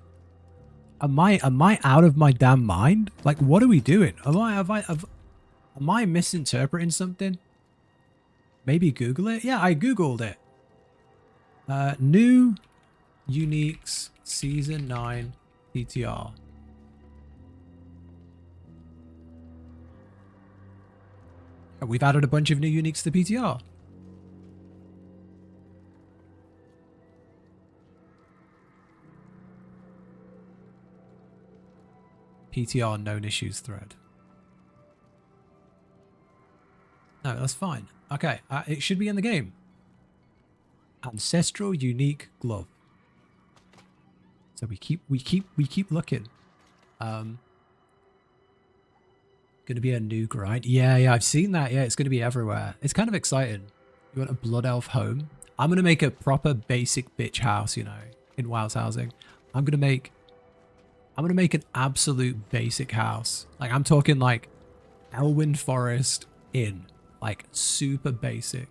Am I out of my damn mind? Like, what are we doing? Am I misinterpreting something? Maybe Google it? Yeah, I Googled it. New Uniques Season 9 PTR. We've added a bunch of new uniques to the PTR. PTR known issues thread. No, that's fine. Okay, it should be in the game. Ancestral unique glove. So we keep looking. Gonna be a new grind. Yeah, I've seen that. Yeah, it's gonna be everywhere. It's kind of exciting. You want a blood elf home? I'm gonna make a proper basic bitch house, you know, in WoW's housing. I'm gonna make an absolute basic house. Like, I'm talking like Elwyn Forest Inn. Like super basic.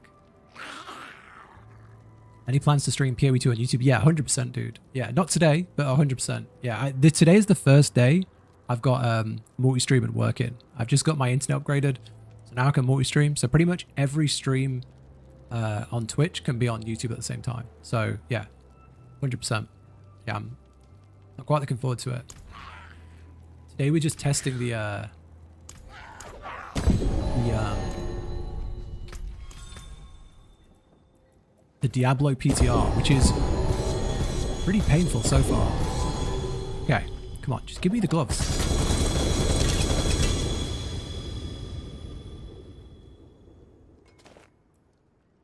Any plans to stream PoE2 on YouTube? Yeah, 100%, dude. Yeah, not today, but 100%. Yeah, today is the first day I've got multi-stream and working. I've just got my internet upgraded, so now I can multi-stream. So pretty much every stream on Twitch can be on YouTube at the same time. So yeah, 100%. Yeah, I'm quite looking forward to it. Today we're just testing the Diablo PTR, which is pretty painful so far. Okay, come on, just give me the gloves.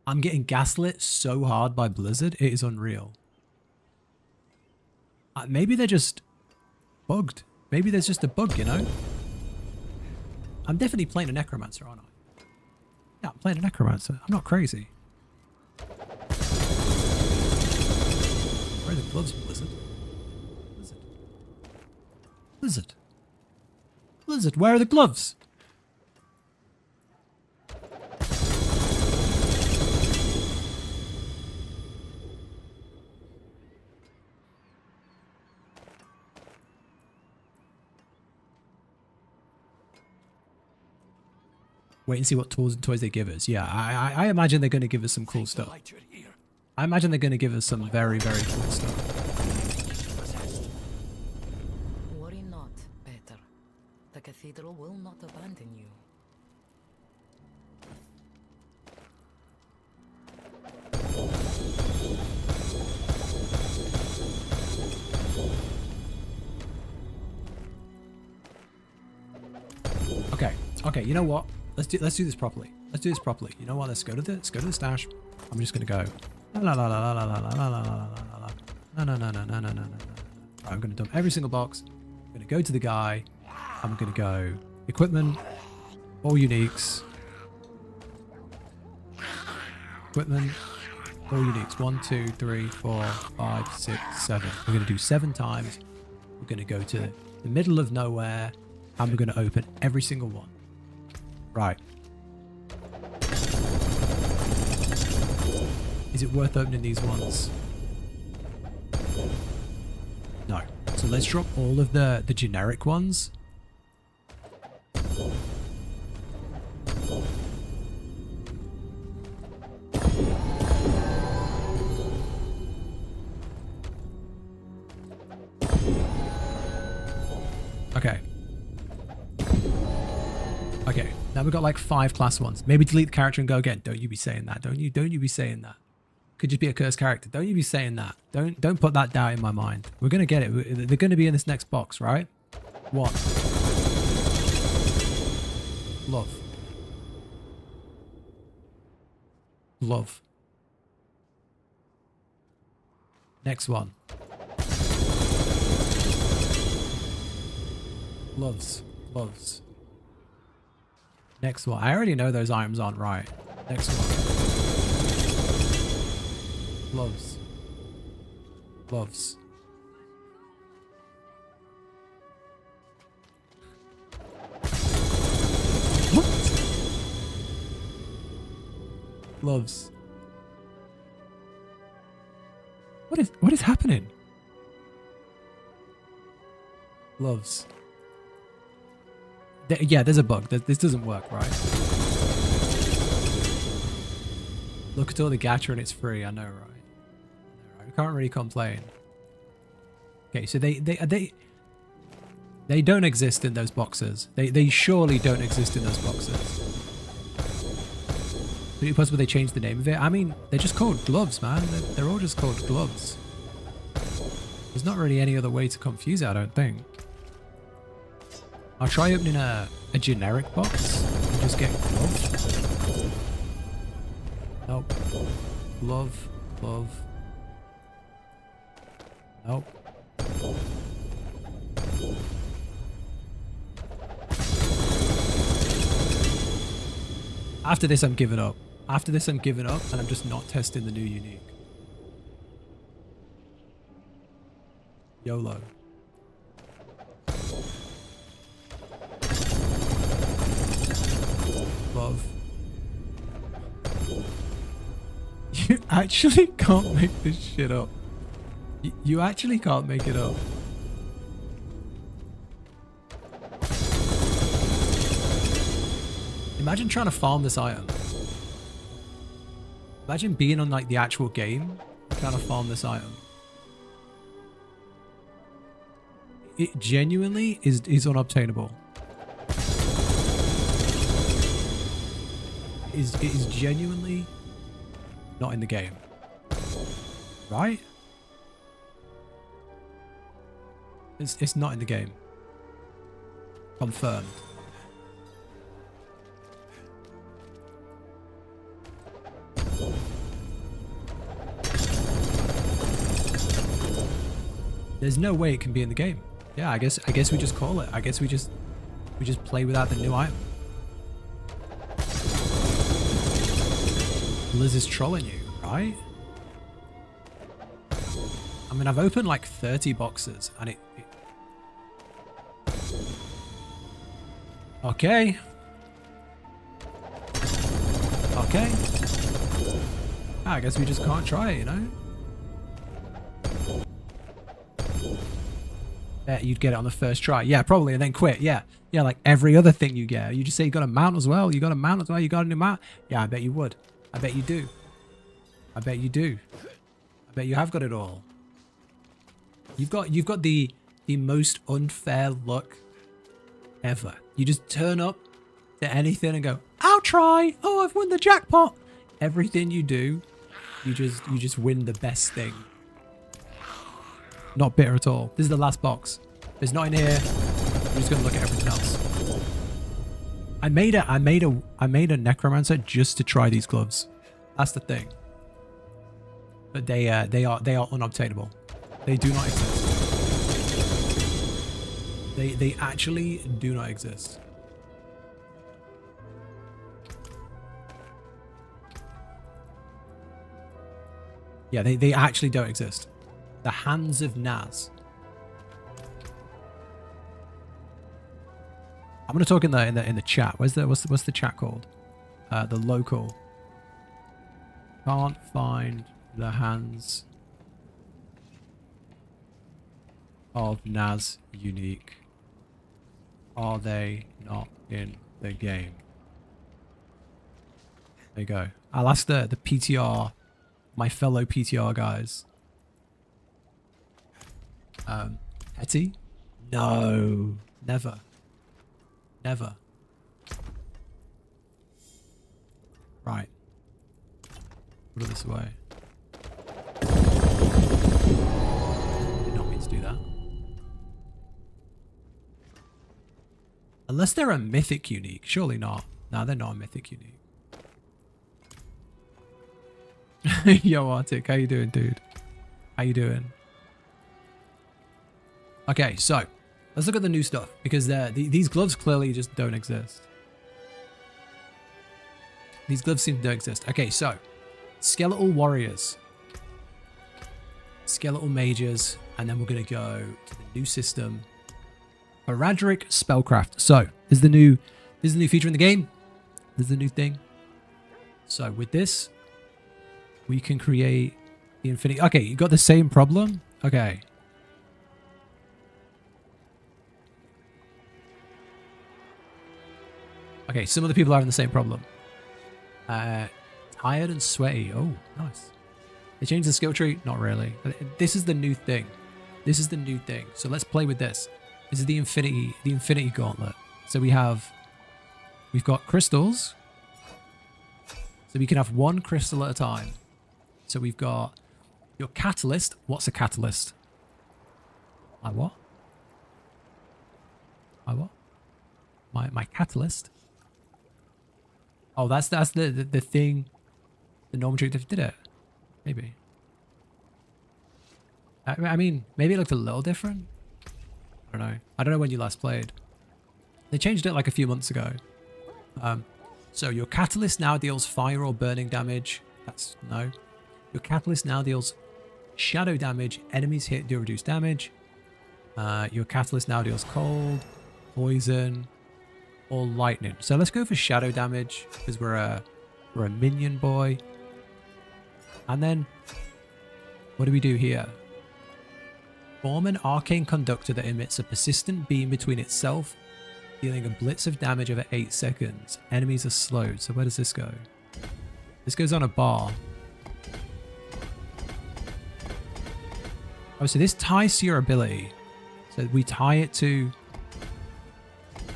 I'm getting gaslit so hard by Blizzard, it is unreal. Maybe they're just bugged. Maybe there's just a bug, you know? I'm definitely playing a Necromancer, aren't I? Yeah, I'm playing a Necromancer. I'm not crazy. Where are the gloves, Blizzard? Blizzard. Blizzard. Blizzard, where are the gloves? Wait and see what tools and toys they give us. Yeah, I imagine they're going to give us some cool stuff. I imagine they're going to give us some very, very cool stuff. Worry not, Peter. The cathedral will not abandon you. Okay, you know what? Let's do this properly. Let's do this properly. You know what? Let's go to the stash. I'm just gonna go. La la la la la la la la la la la. No no no no no no no no. I'm gonna dump every single box. I'm gonna go to the guy. I'm gonna go equipment, all uniques. Equipment, all uniques. 1, 2, 3, 4, 5, 6, 7. We're gonna do 7 times. We're gonna go to the middle of nowhere, and we're gonna open every single one. Right. Is it worth opening these ones? No. So let's drop all of the generic ones. Okay. Okay. Now we've got like 5 class ones. Maybe delete the character and go again. Don't you be saying that. Don't you be saying that. Could just be a cursed character. Don't you be saying that. Don't put that doubt in my mind. We're going to get it. They're going to be in this next box, right? 1. Love. Love. Next one. Loves. Loves. Next one. I already know those items aren't right. Next one. Loves. Loves. What? Loves. What is happening? Loves. Yeah, there's a bug. This doesn't work, right? Look at all the gacha and it's free. I know, right? We can't really complain. Okay, so they don't exist in those boxes. They surely don't exist in those boxes. Could it be possible they changed the name of it? I mean, they're just called gloves, man. They're all just called gloves. There's not really any other way to confuse it, I don't think. I'll try opening a generic box and just get glove. Nope. Glove. Glove. Nope. After this, I'm giving up. After this, I'm giving up, and I'm just not testing the new unique. YOLO. Love. actually can't make this shit up. You actually can't make it up. Imagine trying to farm this item. Imagine being on like the actual game, trying to farm this item. It genuinely is unobtainable. It is genuinely not in the game. Right? It's not in the game. Confirmed. There's no way it can be in the game. Yeah, I guess we just call it. I guess we just play without the new item. Liz is trolling you, right? I mean, I've opened like 30 boxes and it... Okay. Okay. I guess we just can't try it, you know? Bet you'd get it on the first try. Yeah, probably, and then quit. Yeah. Yeah, like every other thing you get. You just say you got a mount as well. You got a mount as well. You got a new mount. Yeah, I bet you would. I bet you do. I bet you do. I bet you have got it all. You've got the most unfair luck ever. You just turn up to anything and go, I'll try. Oh, I've won the jackpot. Everything you do, you just win the best thing. Not bitter at all. This is the last box. There's not in here. I'm just gonna look at everything else. I made a necromancer just to try these gloves. That's the thing. But they are unobtainable. They do not exist. They actually do not exist. Yeah, they actually don't exist. The Hands of Naz. I'm gonna talk in the chat. What's the chat called? The local. Can't find the Hands of Naz unique. Are they not in the game? There you go. I'll ask the PTR, my fellow PTR guys. Hetty? No. Never. Never. Right. Put this away. Did not mean to do that. Unless they're a mythic unique. Surely not. No, they're not a mythic unique. Yo, Arctic. How you doing, dude? How you doing? Okay, so let's look at the new stuff because these gloves clearly just don't exist. These gloves seem to don't exist. Okay, so skeletal warriors, skeletal mages, and then we're gonna go to the new system, Haradric spellcraft. So this is the new feature in the game. This is the new thing. So with this, we can create the infinity. Okay, you got the same problem. Okay. Okay, some of the people are having the same problem. Tired and sweaty. Oh, nice. They changed the skill tree? Not really. This is the new thing. This is the new thing. So let's play with this. This is the infinity gauntlet. So we've got crystals. So we can have one crystal at a time. So we've got your catalyst. What's a catalyst? My what? My what? My catalyst. Oh, that's the thing. The normal trick did it. Maybe. I mean, maybe it looked a little different. I don't know. I don't know when you last played. They changed it like a few months ago. So your catalyst now deals fire or burning damage. That's no. Your catalyst now deals shadow damage. Enemies hit do reduced damage. Your catalyst now deals cold, poison, or lightning. So let's go for shadow damage because we're a minion boy. And then, what do we do here? Form an arcane conductor that emits a persistent beam between itself, dealing a blitz of damage over 8 seconds. Enemies are slowed. So where does this go? This goes on a bar. Oh, so this ties to your ability. So we tie it to...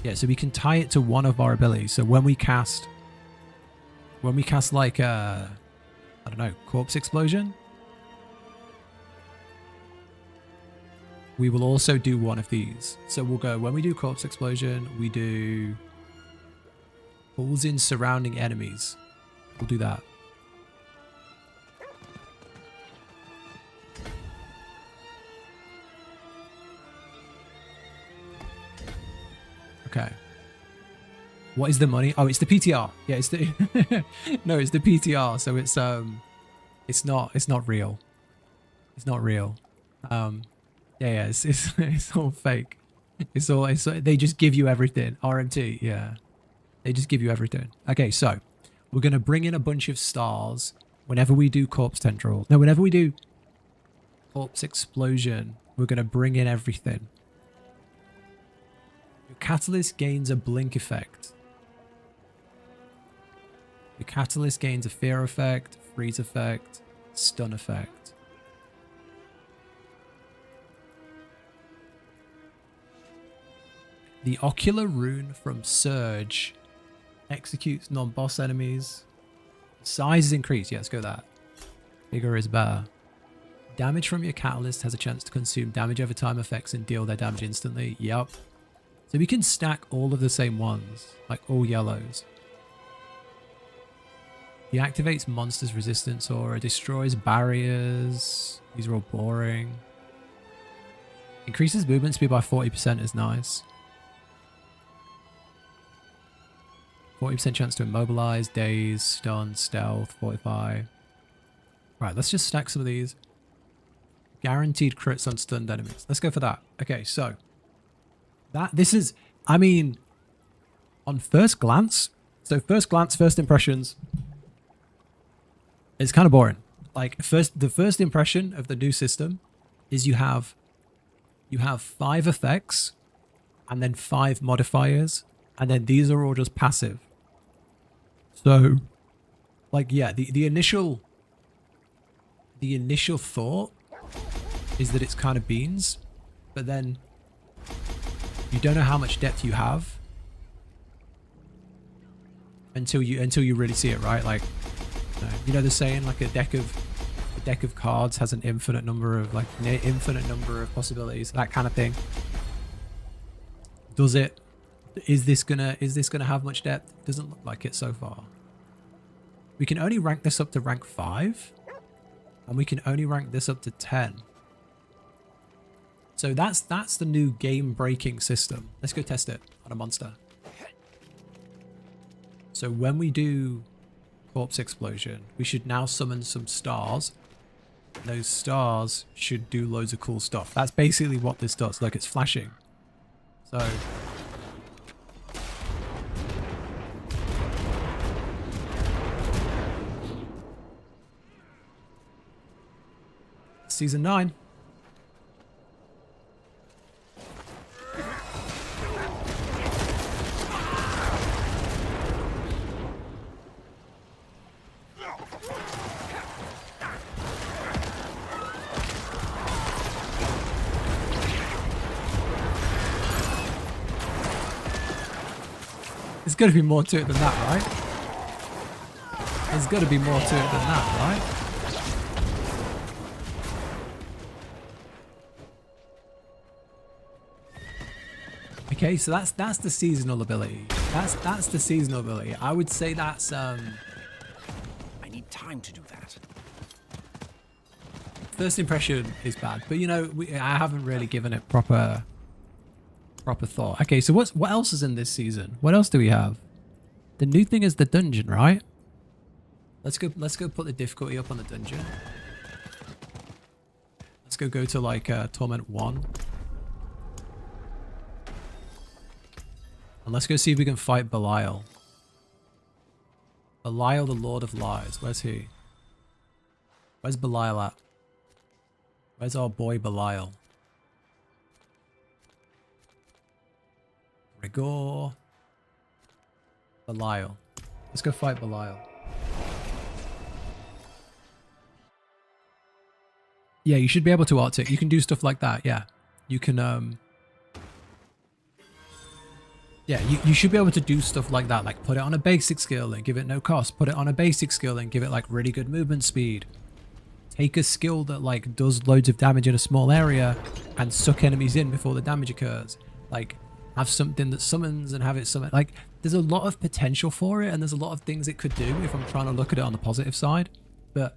Yeah, so we can tie it to one of our abilities. So when we cast like I don't know, Corpse Explosion, we will also do one of these. So we'll go, when we do Corpse Explosion, we do pulls in surrounding enemies. We'll do that. Okay. What is the money? Oh, it's the PTR. Yeah, it's the no, it's the PTR. So it's not real. It's not real. Yeah, it's all fake. It's they just give you everything. RMT, yeah. They just give you everything. Okay, so we're gonna bring in a bunch of stars whenever we do Corpse Tendril. No, whenever we do Corpse Explosion, we're gonna bring in everything. Your catalyst gains a blink effect. The catalyst gains a fear effect, freeze effect, stun effect. The ocular rune from Surge executes non-boss enemies. Size is increased. Yeah, let's go that. Bigger is better. Damage from your catalyst has a chance to consume damage over time effects and deal their damage instantly. Yep. So we can stack all of the same ones, like all yellows. Deactivates monsters' resistance aura, destroys barriers. These are all boring. Increases movement speed by 40% is nice. 40% chance to immobilize, daze, stun, stealth, fortify. Right, let's just stack some of these. Guaranteed crits on stunned enemies. Let's go for that. Okay, so this is, I mean, on first glance. So first glance, first impressions. It's kind of boring. Like the first impression of the new system is you have 5 effects and then 5 modifiers, and then these are all just passive. So like, yeah, the initial thought is that it's kind of beans, but then you don't know how much depth you have until you really see it, right? Like, you know the saying, like a deck of cards has an infinite number of possibilities, that kind of thing. Does it? Is this gonna have much depth? Doesn't look like it so far. We can only rank this up to rank 5, and we can only rank this up to 10. So that's the new game-breaking system. Let's go test it on a monster. So when we do Corpse Explosion, we should now summon some stars. Those stars should do loads of cool stuff. That's basically what this does. Look, it's flashing. So Season 9. There's got to be more to it than that, right? There's got to be more to it than that, right? Okay, so that's the seasonal ability. That's the seasonal ability. I would say that's I need time to do that. first impression is bad, but you know, I haven't really given it proper thought. Okay, so what else is in this season? What else do we have? The new thing is the dungeon, right? Let's go put the difficulty up on the dungeon. Let's go to like Torment 1. And let's go see if we can fight Belial. Belial, the Lord of Lies. Where's he? Where's Belial at? Where's our boy Belial? Rigor. Belial. Let's go fight Belial. Yeah, you should be able to Arctic. You can do stuff like that, yeah. You can, yeah, you should be able to do stuff like that. Like, put it on a basic skill and give it no cost. Put it on a basic skill and give it, like, really good movement speed. Take a skill that, like, does loads of damage in a small area and suck enemies in before the damage occurs. Like, have something that summons and have it summon. Like, there's a lot of potential for it, and there's a lot of things it could do if I'm trying to look at it on the positive side. But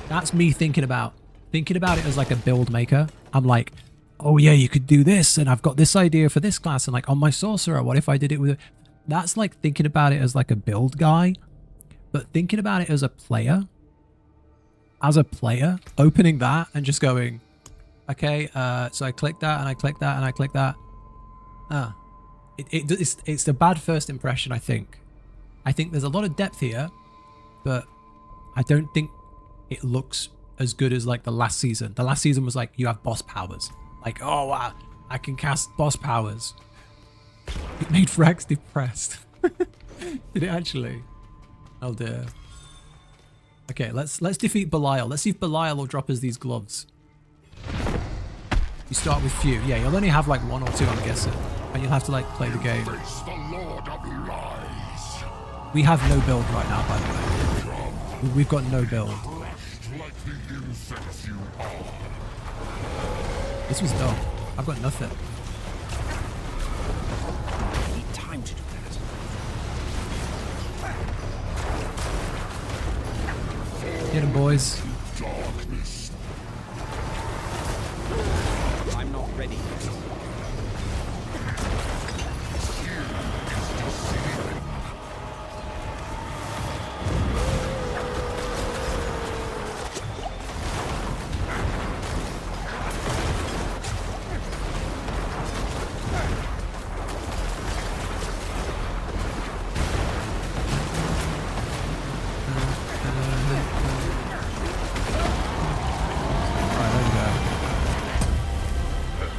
that's me thinking about it as like a build maker. I'm like, oh yeah, you could do this, and I've got this idea for this class, and like on my sorcerer, what if I did it with a... That's like thinking about it as like a build guy. But thinking about it as a player, opening that and just going, okay, so I click that and I click that and I click that. It's a bad first impression, I think. I think there's a lot of depth here, but I don't think it looks as good as like the last season. The last season was like, you have boss powers. Like, oh wow, I can cast boss powers. It made Frax depressed. Did it actually? Oh dear. Okay, let's defeat Belial. Let's see if Belial will drop us these gloves. You start with few. Yeah, you'll only have like 1 or 2, I'm guessing. And you'll have to like play the game. We have no build right now, by the way. We've got no build. This was dumb. I've got nothing. I need time to do that. Get him, boys. I'm not ready yet.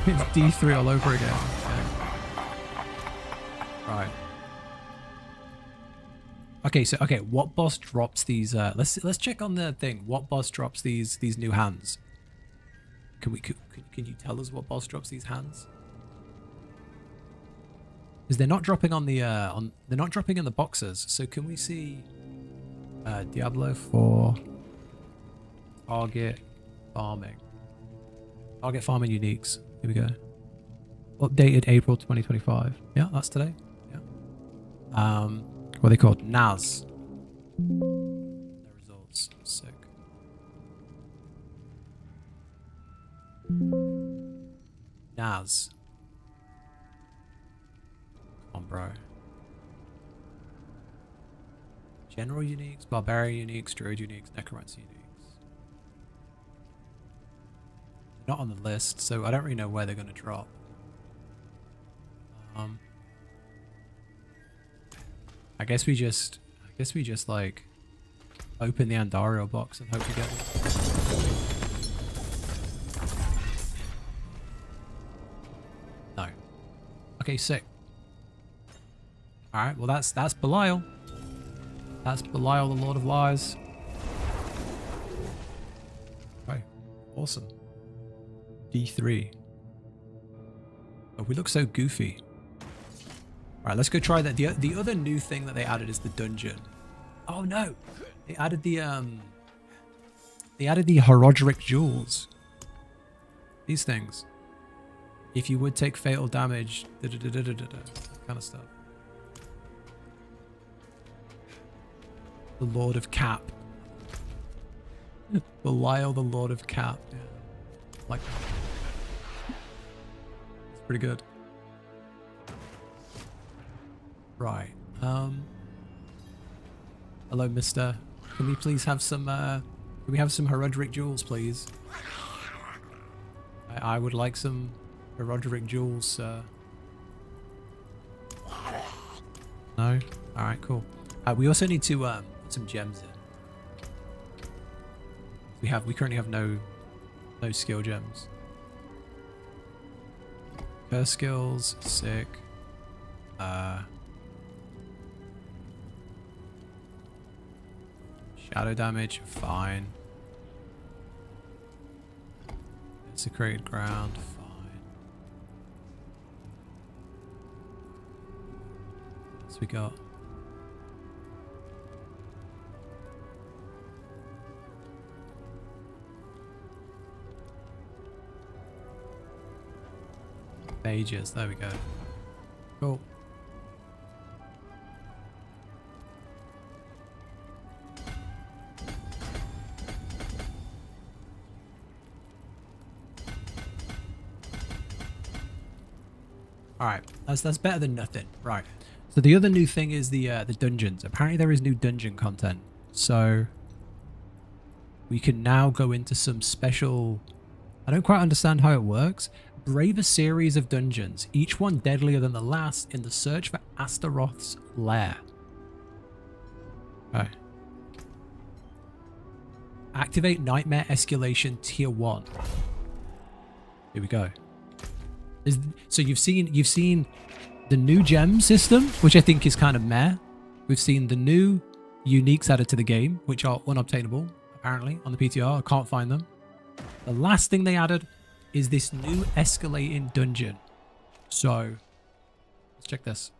It's D3 all over again. Okay. Right. Okay, so what boss drops these? Let's check on the thing. What boss drops these new hands? Can you tell us what boss drops these hands? Because they're not dropping on the they're not dropping in the boxes. So can we see Diablo 4 target farming? Target farming uniques. Here we go. Updated April 2025. Yeah, that's today. Yeah. What are they called? NAS. The results. Sick. NAS. Come on, bro. General uniques, barbarian uniques, druid uniques, necromancy uniques. Not on the list, so I don't really know where they're going to drop. I guess we just like open the Andariel box and hope to get them. No. Okay, sick. All right, well that's Belial. That's Belial, the Lord of Lies. Okay, awesome. D3. Oh, we look so goofy. Alright, let's go try that. The other new thing that they added is the dungeon. Oh no! They added the Horodric jewels. These things. If you would take fatal damage, that kind of stuff. The Lord of Cap. Belial, the Lord of Cap. Yeah. Like that. It's pretty good. Right. Hello, mister. Can we please have some Horodric jewels, please? I would like some Horodric jewels, sir. No? Alright, cool. We also need to put some gems in. We currently have no skill gems. Curse skills, sick. Shadow damage, fine. Desecrated ground, fine. What else we got? Pages, there we go. Cool. Alright, that's better than nothing. Right. So the other new thing is the dungeons. Apparently there is new dungeon content. So we can now go into some special... I don't quite understand how it works. Brave a series of dungeons, each one deadlier than the last, in the search for Astaroth's lair. Okay. Activate Nightmare Escalation Tier 1. Here we go. So you've seen the new gem system, which I think is kind of meh. We've seen the new uniques added to the game, which are unobtainable, apparently, on the PTR. I can't find them. The last thing they added is this new escalating dungeon. So, let's check this.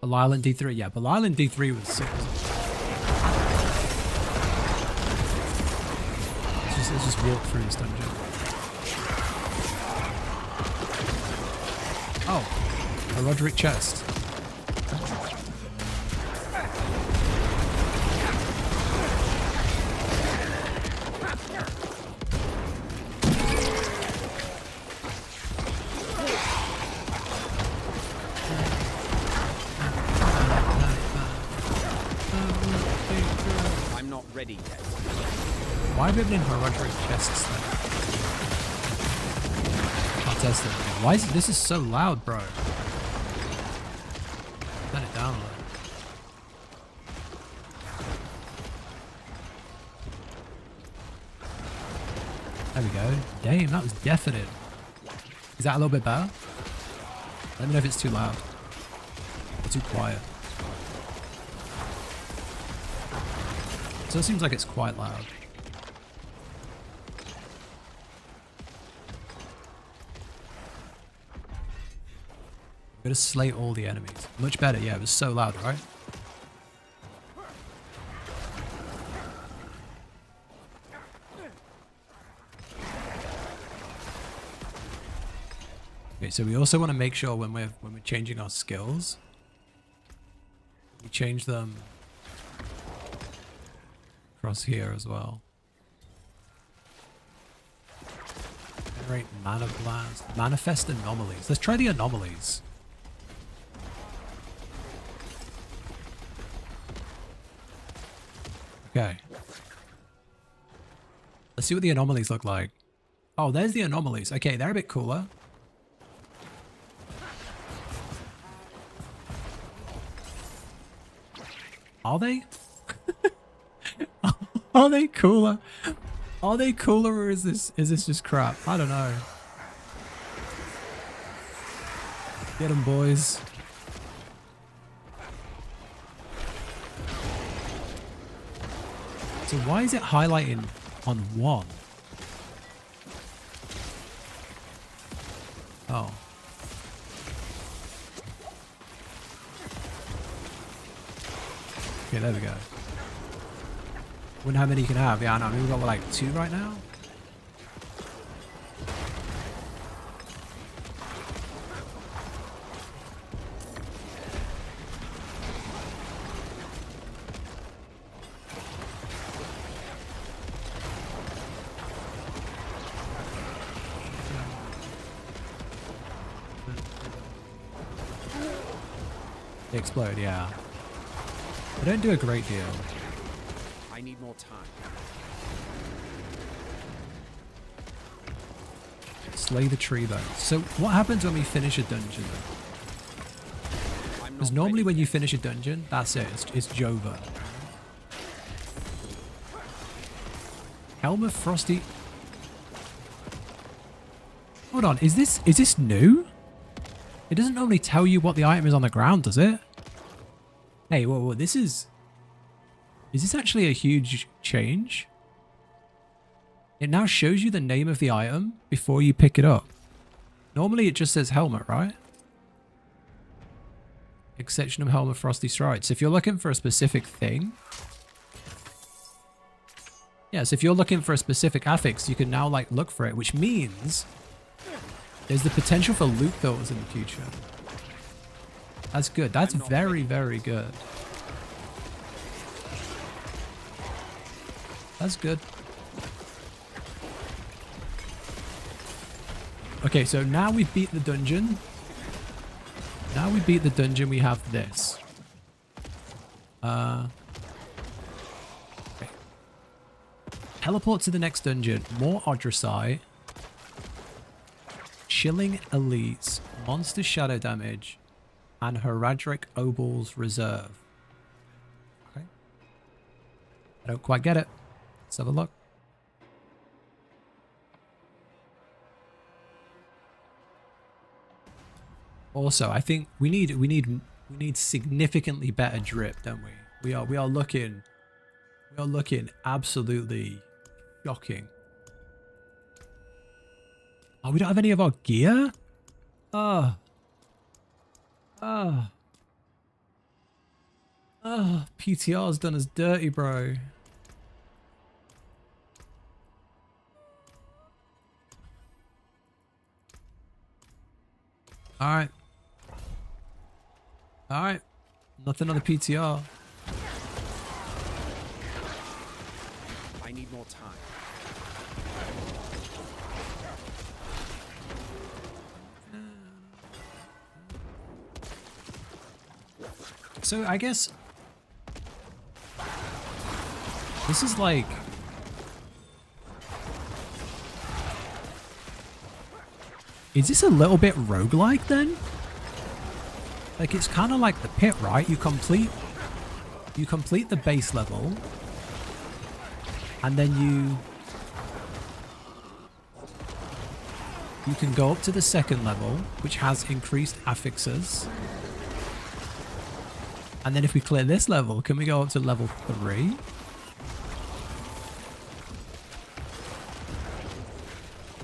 Belial and D3. Yeah, Belial and D3 was sick. Let's just walk through this dungeon. Oh, a Roderick chest. I'm not ready yet. Why are we opening Roderick chests then? Can't test it. Why is this is so loud, bro? Turn it down a little. There we go. Damn, that was deafening. Is that a little bit better? Let me know if it's too loud or too quiet. So it seems like it's quite loud. I'm gonna slay all the enemies. Much better, yeah, it was so loud, right? Okay, so we also want to make sure when we're changing our skills, we change them across here as well. Generate mana blast. Manifest anomalies. Let's try the anomalies. Okay. Let's see what the anomalies look like. Oh, there's the anomalies. Okay, they're a bit cooler. Are they? Are they cooler? Are they cooler, or is this just crap? I don't know. Get them, boys. So why is it highlighting on one? Oh. Okay, there we go. Wonder how many you can have. Yeah, I know. I mean, we've got like 2 right now. They explode, yeah. They don't do a great deal. I need more time. Slay the tree though. So what happens when we finish a dungeon? Because normally when you finish a dungeon, that's it. It's Jova. Helm of Frosty. Hold on, is this new? It doesn't normally tell you what the item is on the ground, does it? Hey, whoa, this is this actually a huge change? It now shows you the name of the item before you pick it up. Normally it just says helmet, right? Exception of Helm of Frosty Stride. So if you're looking for a specific thing, yes, if you're looking for a specific affix, you can now like look for it, which means there's the potential for loot filters in the future. That's good. That's very, very good. That's good. Okay, so now we've beat the dungeon. Now we beat the dungeon, we have this. Okay. Teleport to the next dungeon. More Odrasite. Chilling Elites. Monster Shadow Damage. And Heradric Obal's Reserve. Okay. I don't quite get it. Let's have a look. Also, I think we need significantly better drip, don't we? We are looking absolutely shocking. Oh, we don't have any of our gear? PTR's done us dirty, bro. Alright. Alright. Nothing on the PTR. I need more time. So I guess this is like is this a little bit roguelike then? Like it's kind of like the pit, right? You complete the base level and then you can go up to the second level, which has increased affixes. And then if we clear this level, can we go up to level 3?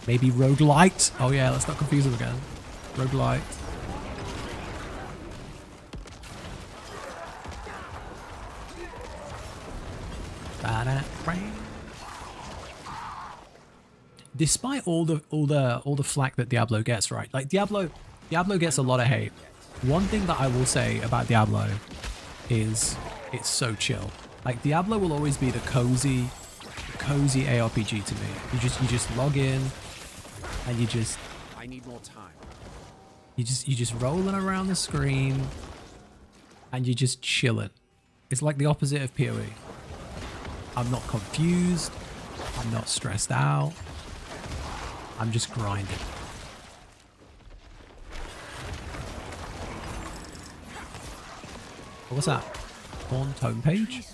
Maybe roguelite. Oh yeah, let's not confuse them again. Roguelite. Despite all the flack that Diablo gets, right? Like Diablo gets a lot of hate. One thing that I will say about Diablo is it's so chill. Like Diablo will always be the cozy ARPG to me. You just log in and I need more time. you just rolling around the screen and you're just chilling. It's like the opposite of PoE. I'm not confused. I'm not stressed out. I'm just grinding. What's that? Haunt homepage?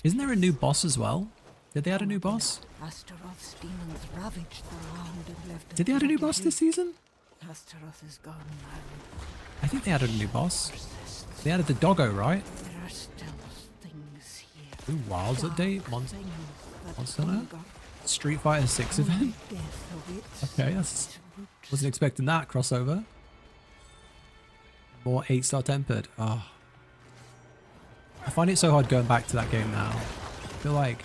Isn't there a new boss as well? Did they add a new boss? Astaroth's demons ravaged the land and left. Did they add a new boss this season? Astaroth is gone now. I think they added a new boss. They added the doggo, right? There are still things here. Ooh, Wilds update? Monster Hunter? Street Fighter 6 event? Okay, wasn't expecting that crossover. More 8-star tempered. Oh. I find it so hard going back to that game now. I feel like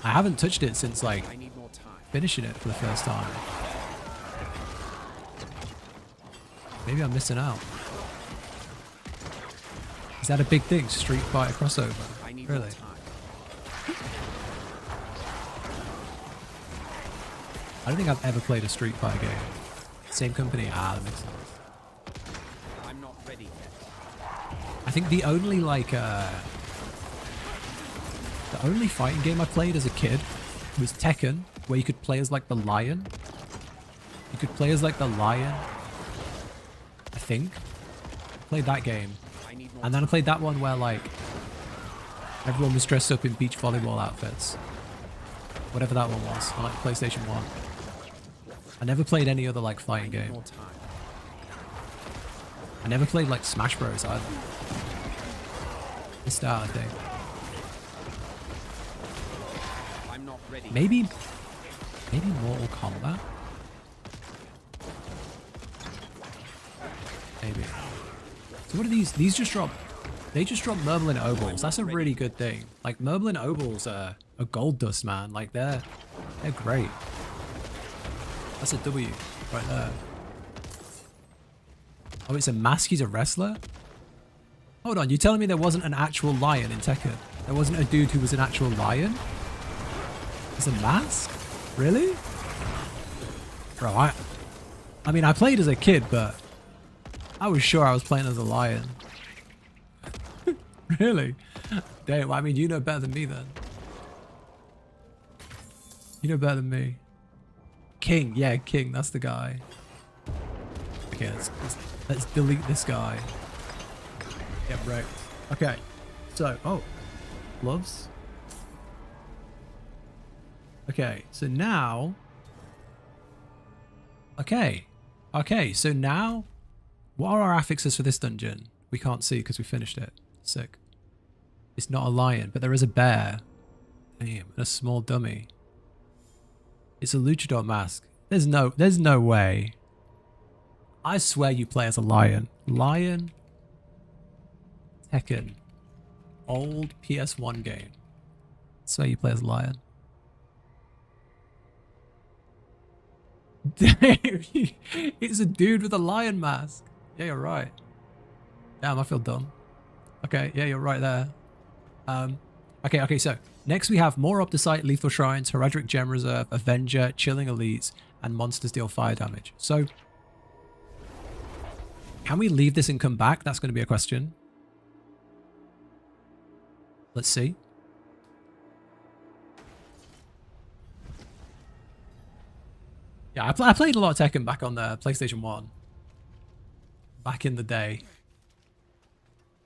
I haven't touched it since like I need more time. finishing it for the first time. Maybe I'm missing out. Is that a big thing? Street Fighter crossover? I need Really? more time. I don't think I've ever played a Street Fighter game. Same company? Ah, that makes sense. I'm not ready yet. I think the only like the only fighting game I played as a kid was Tekken, where you could play as like the lion. You could play as like the lion. I think. I played that game. I need more And then I played that one where like Everyone was dressed up in beach volleyball outfits. Whatever that one was, on like PlayStation 1. I never played any other like fighting game. More time. I never played like Smash Bros either. Missed out, I think. I'm not ready. Maybe Mortal Kombat? Maybe. So what are these? These just drop... They just drop Merblin Ovals. That's a really good thing. Like, Merblin Ovals are gold dust, man. Like, they're great. That's a W right there. Oh, it's a mask? He's a wrestler? Hold on, you're telling me there wasn't an actual lion in Tekken? There wasn't a dude who was an actual lion? It's a mask? Really? Bro, I mean, I played as a kid, but I was sure I was playing as a lion. Really? Damn, I mean, you know better than me then. You know better than me. King, yeah, King, that's the guy. Okay, let's delete this guy. Get wrecked. Okay, so, oh, gloves. Okay, so now... Okay, so now, what are our affixes for this dungeon? We can't see because we finished it. Sick. It's not a lion, but there is a bear. Damn, and a small dummy. It's a luchador mask. There's no way. I swear you play as a lion. Lion. Tekken. Old PS1 game. I swear you play as a lion. Damn, it's a dude with a lion mask. Yeah, you're right. Damn, I feel dumb. Okay, yeah, you're right there. Okay, so next we have more Opticite, Lethal Shrines, Heraldric Gem Reserve, Avenger, Chilling Elites, and Monsters deal fire damage. So, can we leave this and come back? That's going to be a question. Let's see. Yeah, I played a lot of Tekken back on the PlayStation 1. Back in the day.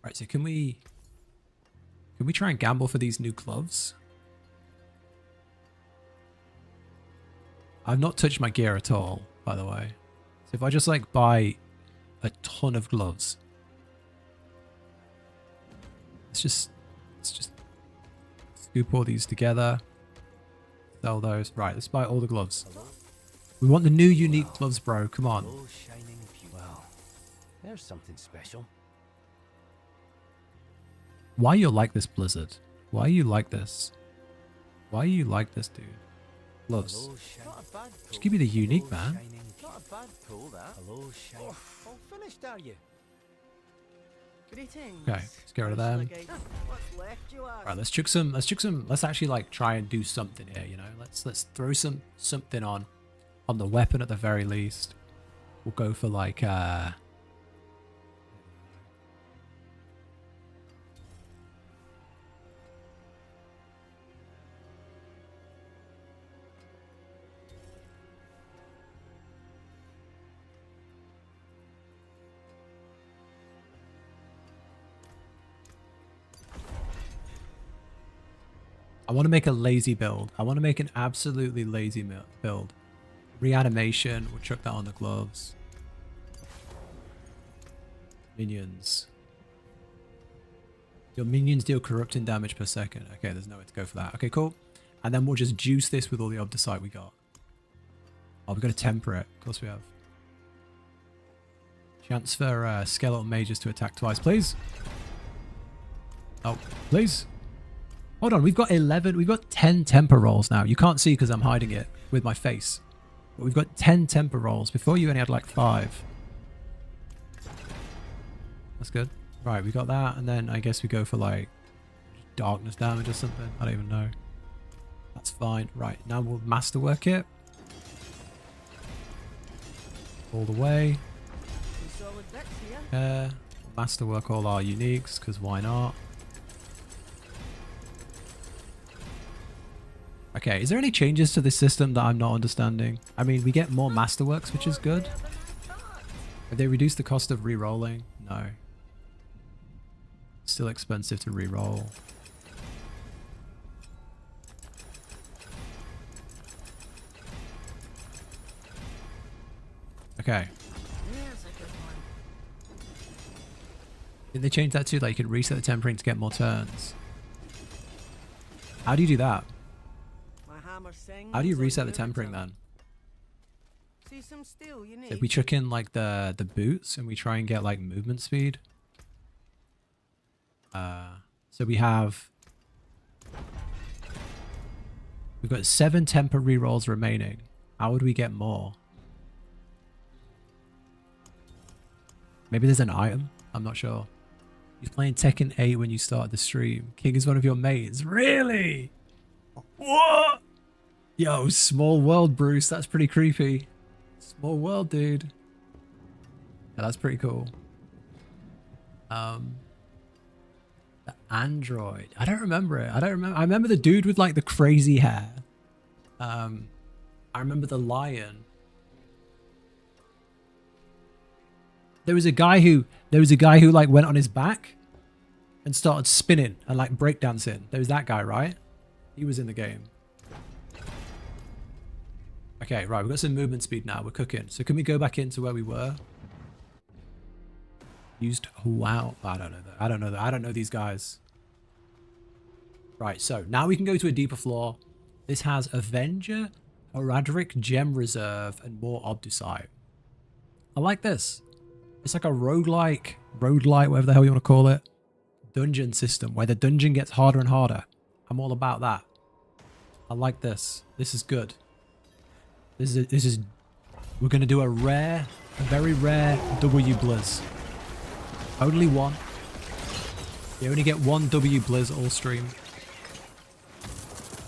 Right, so can we try and gamble for these new gloves? I've not touched my gear at all, by the way. So if I just like buy a ton of gloves. Let's just scoop all these together. Sell those. Right, let's buy all the gloves. We want the new unique gloves, bro. Come on. Well, there's something special. Why you like this, Blizzard? Why you like this? Why you like this, dude? Gloves. Just give me the unique, man. Not a bad pull, that. Hello, shiny. All finished, are you? Greetings. Okay, let's get rid of them. What's left, you ask? Right, let's chuck some. Let's actually like try and do something here. You know, let's throw something on the weapon at the very least. We'll go for like I want to make a lazy build. I want to make an absolutely lazy build. Reanimation. We'll chuck that on the gloves. Minions. Your minions deal corrupting damage per second. Okay, there's no way to go for that. Okay, cool. And then we'll just juice this with all the Opticite we got. Oh, we've got to temper it. Of course we have. Chance for skeletal mages to attack twice, please. Oh, please. Hold on, we've got 10 temper rolls now. You can't see because I'm hiding it with my face. But we've got 10 temper rolls. Before you only had like 5. That's good. Right, we got that. And then I guess we go for like darkness damage or something. I don't even know. That's fine. Right, now we'll masterwork it. All the way. Masterwork all our uniques, because why not? Okay, is there any changes to this system that I'm not understanding? I mean, we get more masterworks, which is good. Have they reduced the cost of re-rolling? No. Still expensive to re-roll. Okay. There's a good one. Did they change that too? Like you could reset the tempering to get more turns. How do you do that? My hammer sings How do you on reset the your tempering return. then? See some steel you So need. if we chuck in like the boots and we try and get like movement speed. So we've got 7 temper rerolls remaining. How would we get more? Maybe there's an item. I'm not sure. He's playing Tekken 8 when you start the stream. King is one of your mates. Really? What? Yo, small world, Bruce. That's pretty creepy. Small world, dude. Yeah, that's pretty cool. The android. I don't remember it. I remember the dude with like the crazy hair. I remember the lion. There was a guy who like went on his back and started spinning and like breakdancing. There was that guy, right? He was in the game. Okay, right, we've got some movement speed now. We're cooking. So can we go back into where we were? Used wow. I don't know that. I don't know that. I don't know these guys. Right, so now we can go to a deeper floor. This has Avenger, Horadric, Gem Reserve, and more Obdusite. I like this. It's like a roguelike, whatever the hell you want to call it, dungeon system where the dungeon gets harder and harder. I'm all about that. I like this. This is good. This is we're gonna do a very rare W Blizz. Only one. You only get one W Blizz all stream.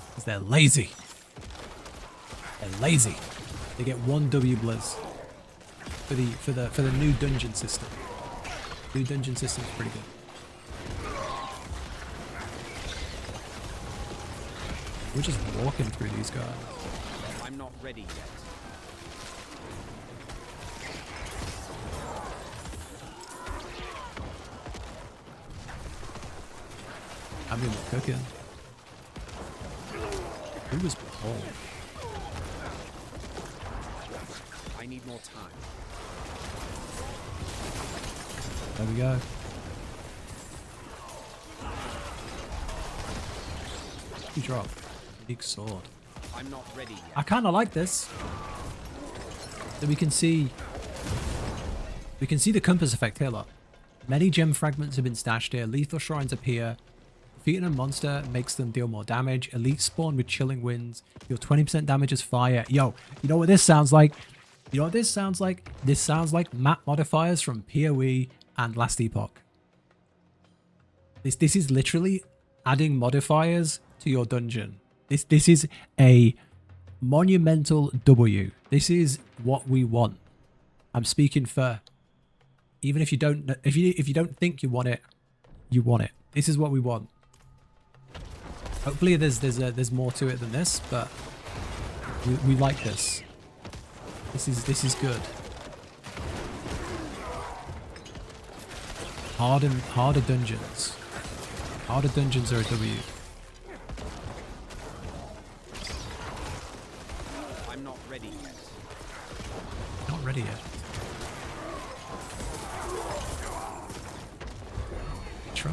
Because they're lazy. They're lazy. They get one W Blizz for the new dungeon system. New dungeon system is pretty good. We're just walking through these guys. I'm not ready yet. I mean, we're cooking. Who was Paul? I need more time. There we go. You drop. Unique sword. I'm not ready yet. I kind of like this. So we can see the compass effect here, look. Many gem fragments have been stashed here. Lethal shrines appear. Defeating a monster makes them deal more damage. Elite spawn with chilling winds. Deal 20% damage as fire. Yo, you know what this sounds like? You know what this sounds like? This sounds like map modifiers from PoE and Last Epoch. This is literally adding modifiers to your dungeon. This is a monumental W. This is what we want. I'm speaking for even if you don't think you want it, you want it. This is what we want. Hopefully there's more to it than this, but we like this. This is good. Harder dungeons. Harder dungeons are a W. I'm not ready yet. Not ready yet. Try.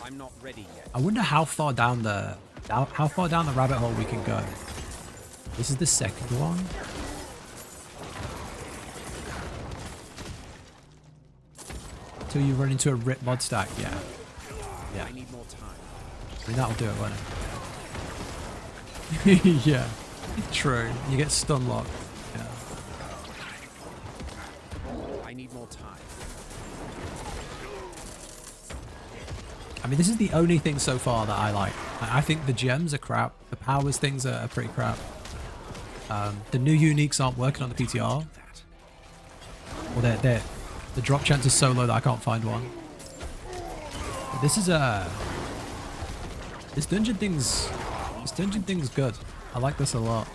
I'm not ready yet. I wonder how far down the rabbit hole we can go. This is the second one. Till you run into a rip mod stack, yeah. Yeah. I need more time. I mean, that'll do it, won't it? Yeah. True. You get stun locked. Yeah. I need more time. I mean, this is the only thing so far that I like. I think the gems are crap. The powers things are pretty crap. The new uniques aren't working on the PTR. Or the drop chance is so low that I can't find one. But this is this dungeon thing's good. I like this a lot.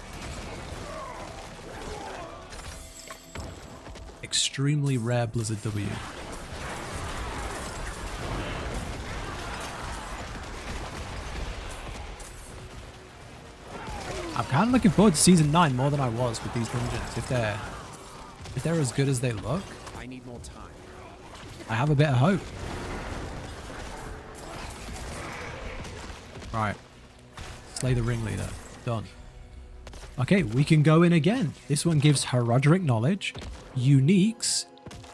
Extremely rare Blizzard W. I'm kind of looking forward to season 9 more than I was with these dungeons. If they're as good as they look, I need more time. I have a bit of hope. Right. Slay the ringleader. Done. Okay, we can go in again. This one gives Herodric knowledge, uniques,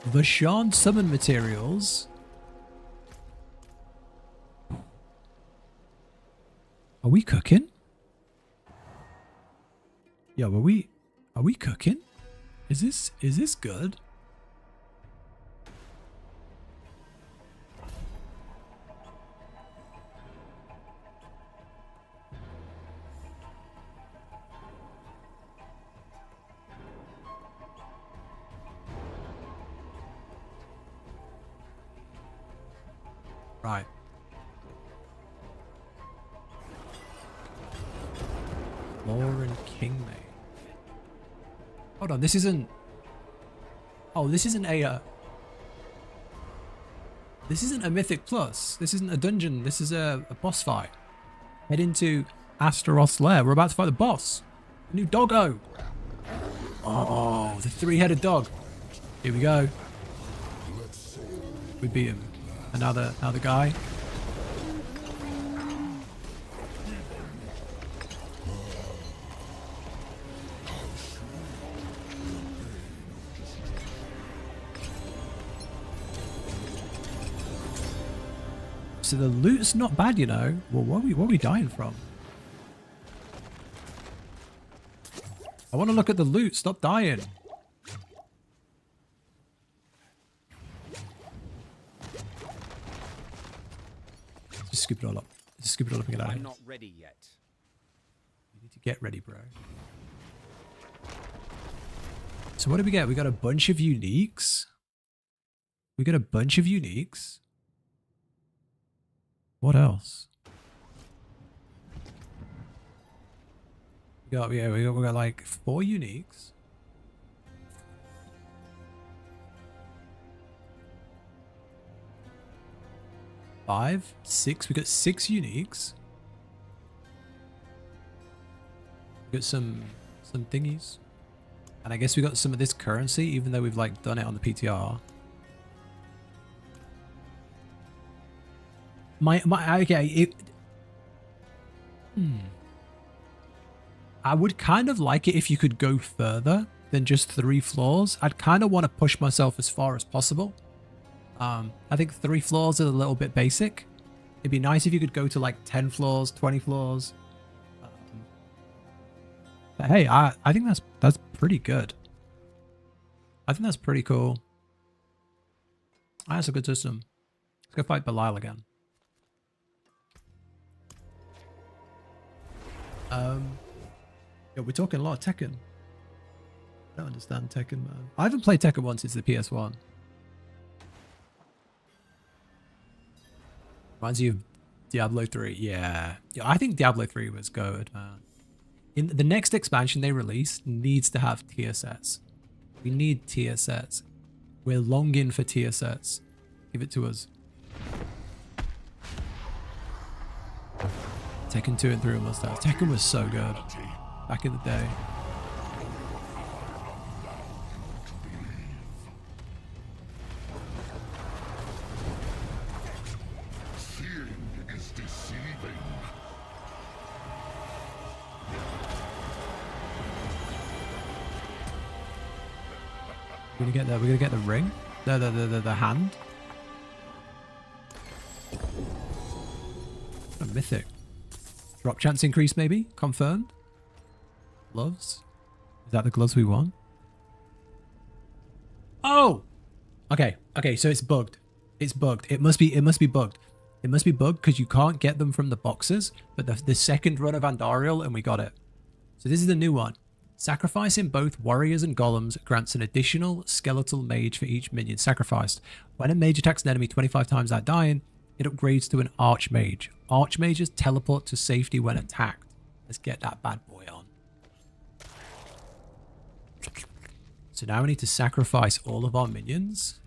Vashon summon materials. Are we cooking? Yo, are we cooking? Is this good? Right. Lauren Kingmay. Hold on, this isn't... Oh, this isn't a... This isn't a Mythic Plus. This isn't a dungeon. This is a boss fight. Head into Astaroth's lair. We're about to fight the boss. A new doggo. Oh, the three-headed dog. Here we go. We beat him. Another guy. So the loot's not bad, you know. Well, what are we dying from? I want to look at the loot. Stop dying. Just scoop it all up. Just scoop it all up and get out of I'm here. not ready yet. You need to get ready, bro. So what did we get? We got a bunch of uniques. We got a bunch of uniques. What else? We got like 4 uniques. Five, 6. We got 6 uniques. We got some thingies. And I guess we got some of this currency, even though we've like done it on the PTR. Okay, I would kind of like it if you could go further than just 3 floors. I'd kind of want to push myself as far as possible. I think 3 floors is a little bit basic. It'd be nice if you could go to like 10 floors, 20 floors. But hey, I think that's pretty good. I think that's pretty cool. That's a good system. Let's go fight Belial again. Yeah, we're talking a lot of Tekken. I don't understand Tekken, man. I haven't played Tekken 1 since the PS1. Reminds you of Diablo 3. Yeah, I think Diablo 3 was good, man. In the next expansion they release needs to have tier sets. We need tier sets. We're longing for tier sets. Give it to us. Tekken 2 and 3 must have. Tekken was so good back in the day. We're gonna get that. We're gonna get the ring, the hand. A mythic. Drop chance increase, maybe confirmed. Gloves. Is that the gloves we want? Oh. Okay. Okay. So it's bugged. It's bugged. It must be bugged. It must be bugged because you can't get them from the boxes. But the second run of Andariel and we got it. So this is the new one. Sacrificing both warriors and golems grants an additional skeletal mage for each minion sacrificed. When a mage attacks an enemy 25 times without dying, it upgrades to an archmage. Archmages teleport to safety when attacked. Let's get that bad boy on. So now we need to sacrifice all of our minions.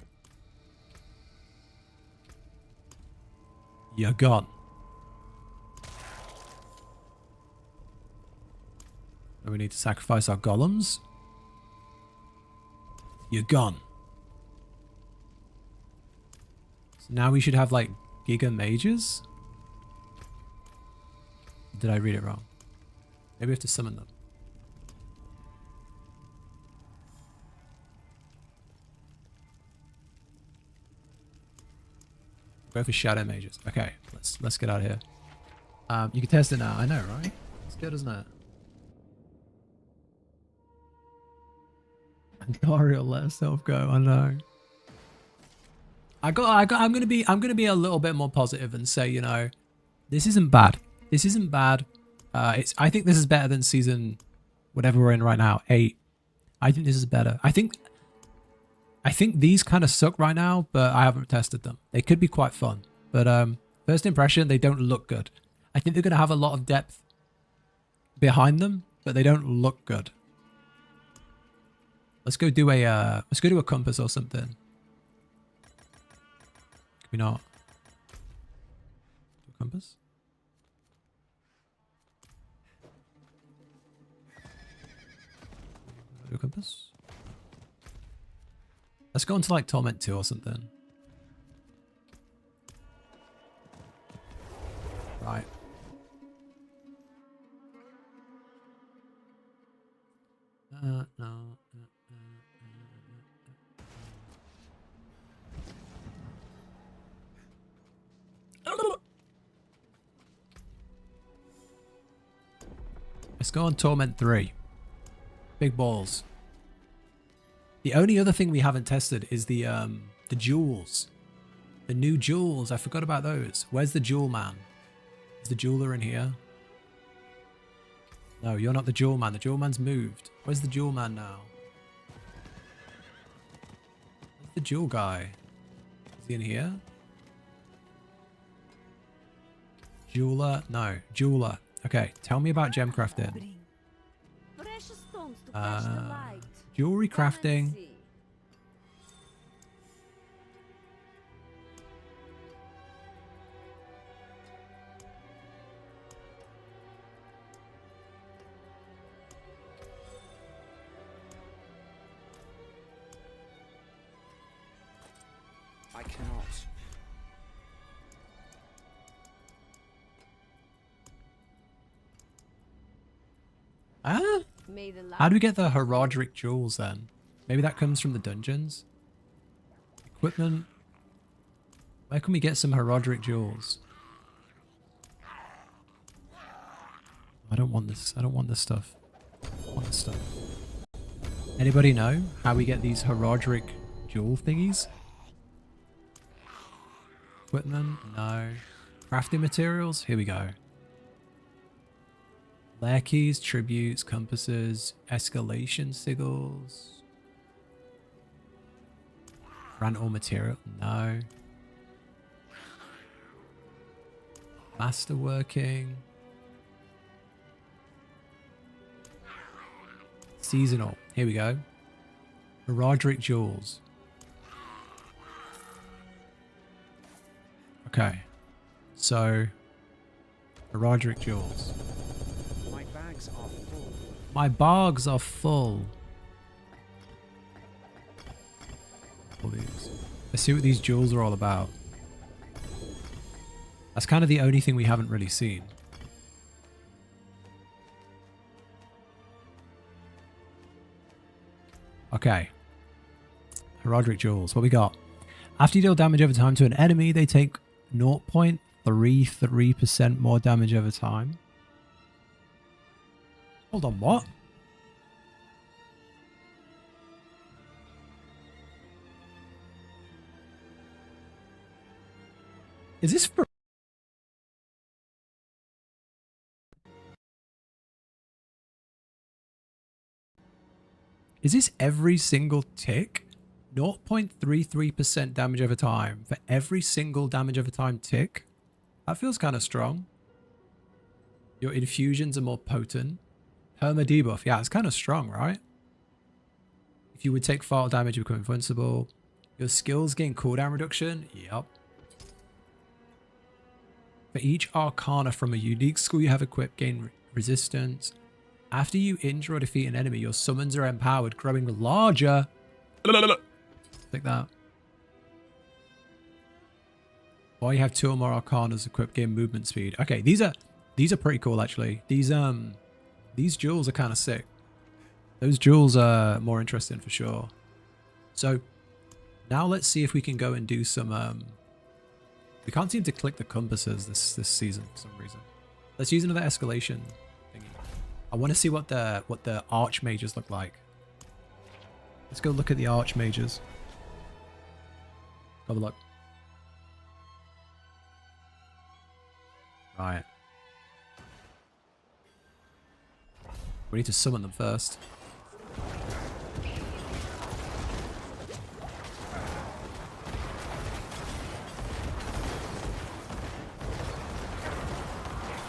You're gone. And we need to sacrifice our golems. You're gone. So now we should have like Giga Mages. Did I read it wrong? Maybe we have to summon them. Go for Shadow Mages. Okay, let's get out of here. You can test it now. I know, right? It's good, isn't it? Dario let herself go. I know. I'm gonna be a little bit more positive and say, you know, this isn't bad. This isn't bad. I think this is better than season whatever we're in right now, 8. I think this is better. I think these kind of suck right now, but I haven't tested them. They could be quite fun, but first impression, they don't look good. I think they're gonna have a lot of depth behind them, but they don't look good. Let's go do a compass or something. Can we not do a compass? Do a compass? Let's go into like Torment 2 or something. Right. No. Let's go on Torment 3. Big balls. The only other thing we haven't tested is the jewels. The new jewels. I forgot about those. Where's the jewel man? Is the jeweler in here? No, you're not the jewel man. The jewel man's moved. Where's the jewel man now? Where's the jewel guy? Is he in here? Jeweler? No. Jeweler. Okay, tell me about gem crafting. Jewelry crafting. I cannot. Ah? How do we get the Herodric jewels then? Maybe that comes from the dungeons? Equipment. Where can we get some Herodric jewels? I don't want this. I don't want this stuff. I want this stuff. Anybody know how we get these Herodric jewel thingies? Equipment? No. Crafting materials? Here we go. Lair keys, tributes, compasses, escalation sigils. Grant all material? No. Masterworking. Seasonal. Here we go. Herodric jewels. Okay. So, Herodric jewels. My bags are full. My bags are full. All these. Let's see what these jewels are all about. That's kind of the only thing we haven't really seen. Okay. Herodric jewels. What we got? After you deal damage over time to an enemy, they take 0.33% more damage over time. Hold on, what? Is this for... Is this every single tick? 0.33% damage over time for every single damage over time tick? That feels kind of strong. Your infusions are more potent. Perma debuff. Yeah, it's kind of strong, right? If you would take fatal damage, you become invincible. Your skills gain cooldown reduction. Yep. For each arcana from a unique skill you have equipped, gain resistance. After you injure or defeat an enemy, your summons are empowered, growing larger. Like that. Or you have 2 or more Arcanas equipped, gain movement speed. Okay, these are pretty cool actually. These jewels are kind of sick. Those jewels are more interesting for sure. So now let's see if we can go and do some. We can't seem to click the compasses this season for some reason. Let's use another escalation thingy. I want to see what the archmages look like. Let's go look at the archmages. Have a look. Right. We need to summon them first.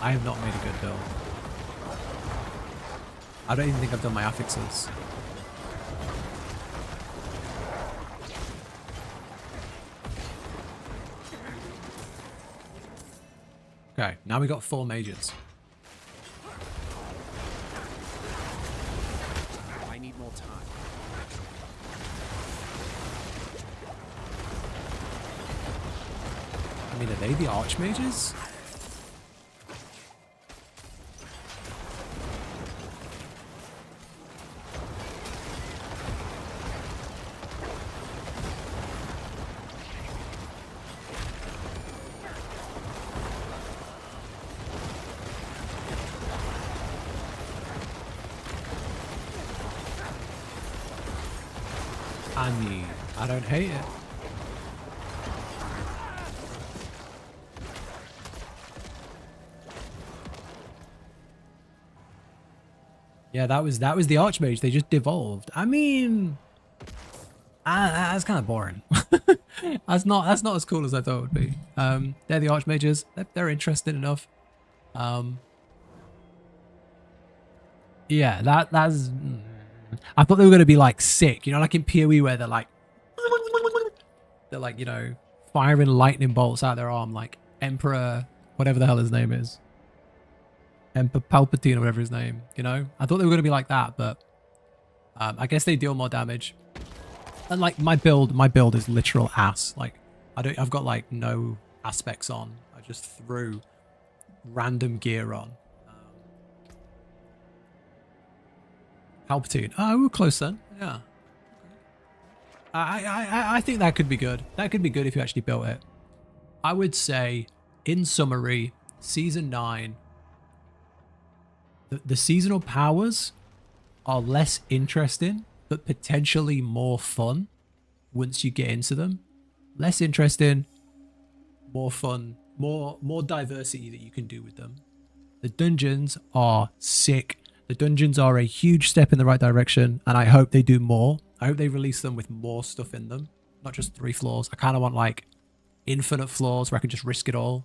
I have not made a good build. I don't even think I've done my affixes. Okay, now we got 4 mages. I need more time. I mean, are they the archmages? I mean, I don't hate it. Yeah, that was the Archmage. They just devolved. I mean, that's kind of boring. that's not as cool as I thought it would be. They're the Archmages. They're interesting enough. Yeah, that's. I thought they were gonna be like sick, you know, like in PoE where they're like, you know, firing lightning bolts out their arm, like Emperor, whatever the hell his name is. Emperor Palpatine or whatever his name, you know? I thought they were going to be like that, but I guess they deal more damage. And like my build is literal ass. Like I've got like no aspects on. I just threw random gear on. Palpatine. Oh, we're close then. Yeah. I think that could be good. That could be good if you actually built it. I would say, in summary, Season 9, the seasonal powers are less interesting, but potentially more fun once you get into them. Less interesting, more fun, more diversity that you can do with them. The dungeons are sick. The dungeons are a huge step in the right direction, and I hope they do more. I hope they release them with more stuff in them, not just 3 floors. I kind of want like infinite floors where I can just risk it all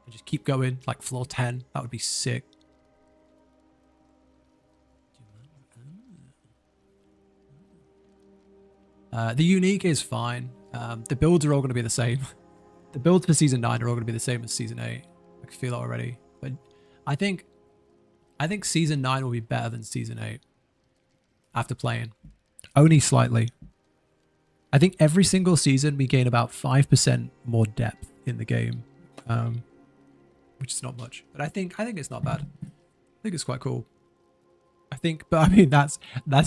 and just keep going, like floor 10. That would be sick. The unique is fine. The builds are all going to be the same. The builds for Season 9 are all going to be the same as Season 8. I can feel it already. But I think Season 9 will be better than Season 8 after playing. Only slightly. I think every single season we gain about 5% more depth in the game, which is not much. But I think it's not bad. I think it's quite cool. But I mean that's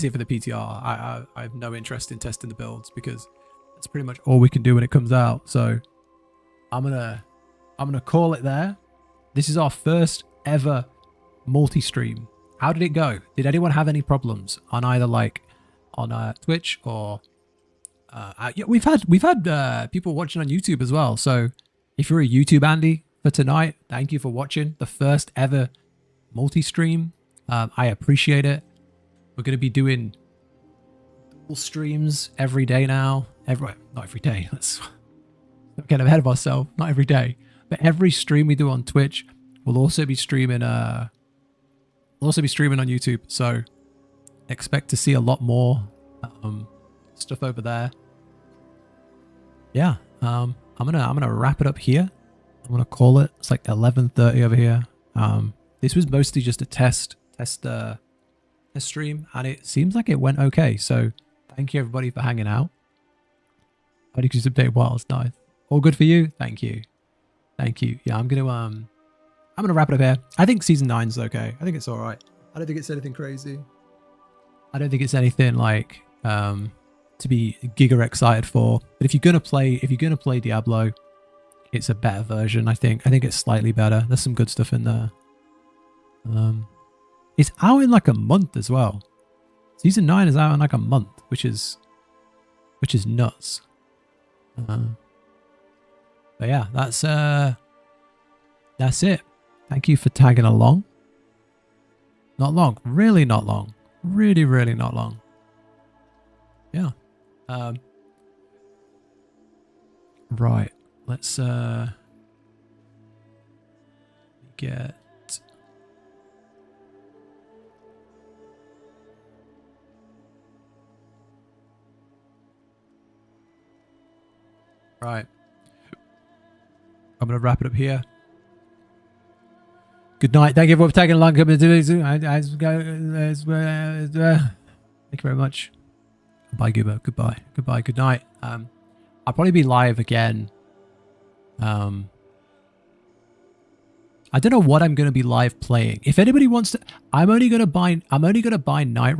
it for the PTR. I have no interest in testing the builds because that's pretty much all we can do when it comes out. So I'm gonna call it there. This is our first ever multi-stream. How did it go? Did anyone have any problems on either like on Twitch or yeah, we've had people watching on YouTube as well. So if you're a YouTube Andy for tonight, thank you for watching the first ever multi-stream. I appreciate it. We're going to be doing dual streams every day now. Not every day. Let's not get ahead of ourselves. Not every day, but every stream we do on Twitch, we'll also be streaming. We'll also be streaming on YouTube. So expect to see a lot more stuff over there. Yeah. I'm gonna wrap it up here. I'm gonna call it. It's like 11:30 over here. This was mostly just a test a stream, and it seems like it went okay. So thank you everybody for hanging out. I think it's a bit wild. It's nice. All good for you? Thank you. Thank you. Yeah, I'm gonna wrap it up here. I think season 9's okay. I think it's all right. I don't think it's anything crazy. I don't think it's anything like to be giga excited for. But if you're gonna play Diablo, it's a better version. I think it's slightly better. There's some good stuff in there. It's out in like a month as well. Season 9 is out in like a month, which is nuts. But yeah, that's it. Thank you for tagging along. Not long, really not long, really not long. Yeah. Right. Let's get. Right. I'm going to wrap it up here. Good night. Thank you for taking along. Thank you very much. Goodbye, Goober. Goodbye. Goodbye. Good night. I'll probably be live again. I don't know what I'm going to be live playing. If anybody wants to, I'm only going to buy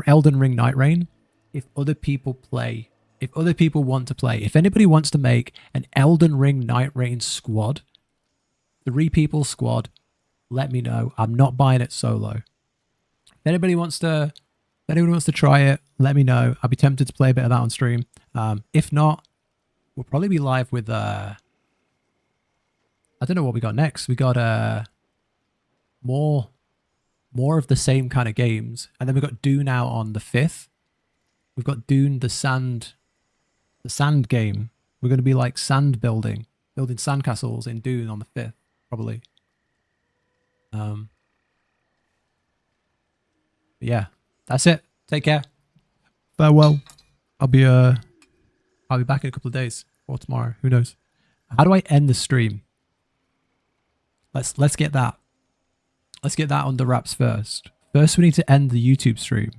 Elden Ring Night Rain if other people play. If other people want to play, if anybody wants to make an Elden Ring Night Rain squad, 3 people squad, let me know. I'm not buying it solo. If anybody wants to try it, let me know. I'll be tempted to play a bit of that on stream. If not, we'll probably be live with I don't know what we got next. We got more of the same kind of games, and then we got Dune out on the 5th. We've got Dune the sand game. We're going to be like building sandcastles in Dune on the 5th, probably. Yeah, that's it. Take care. Farewell. I'll be back in a couple of days or tomorrow. Who knows? How do I end the stream? Let's get that. Let's get that under wraps first. First, we need to end the YouTube stream.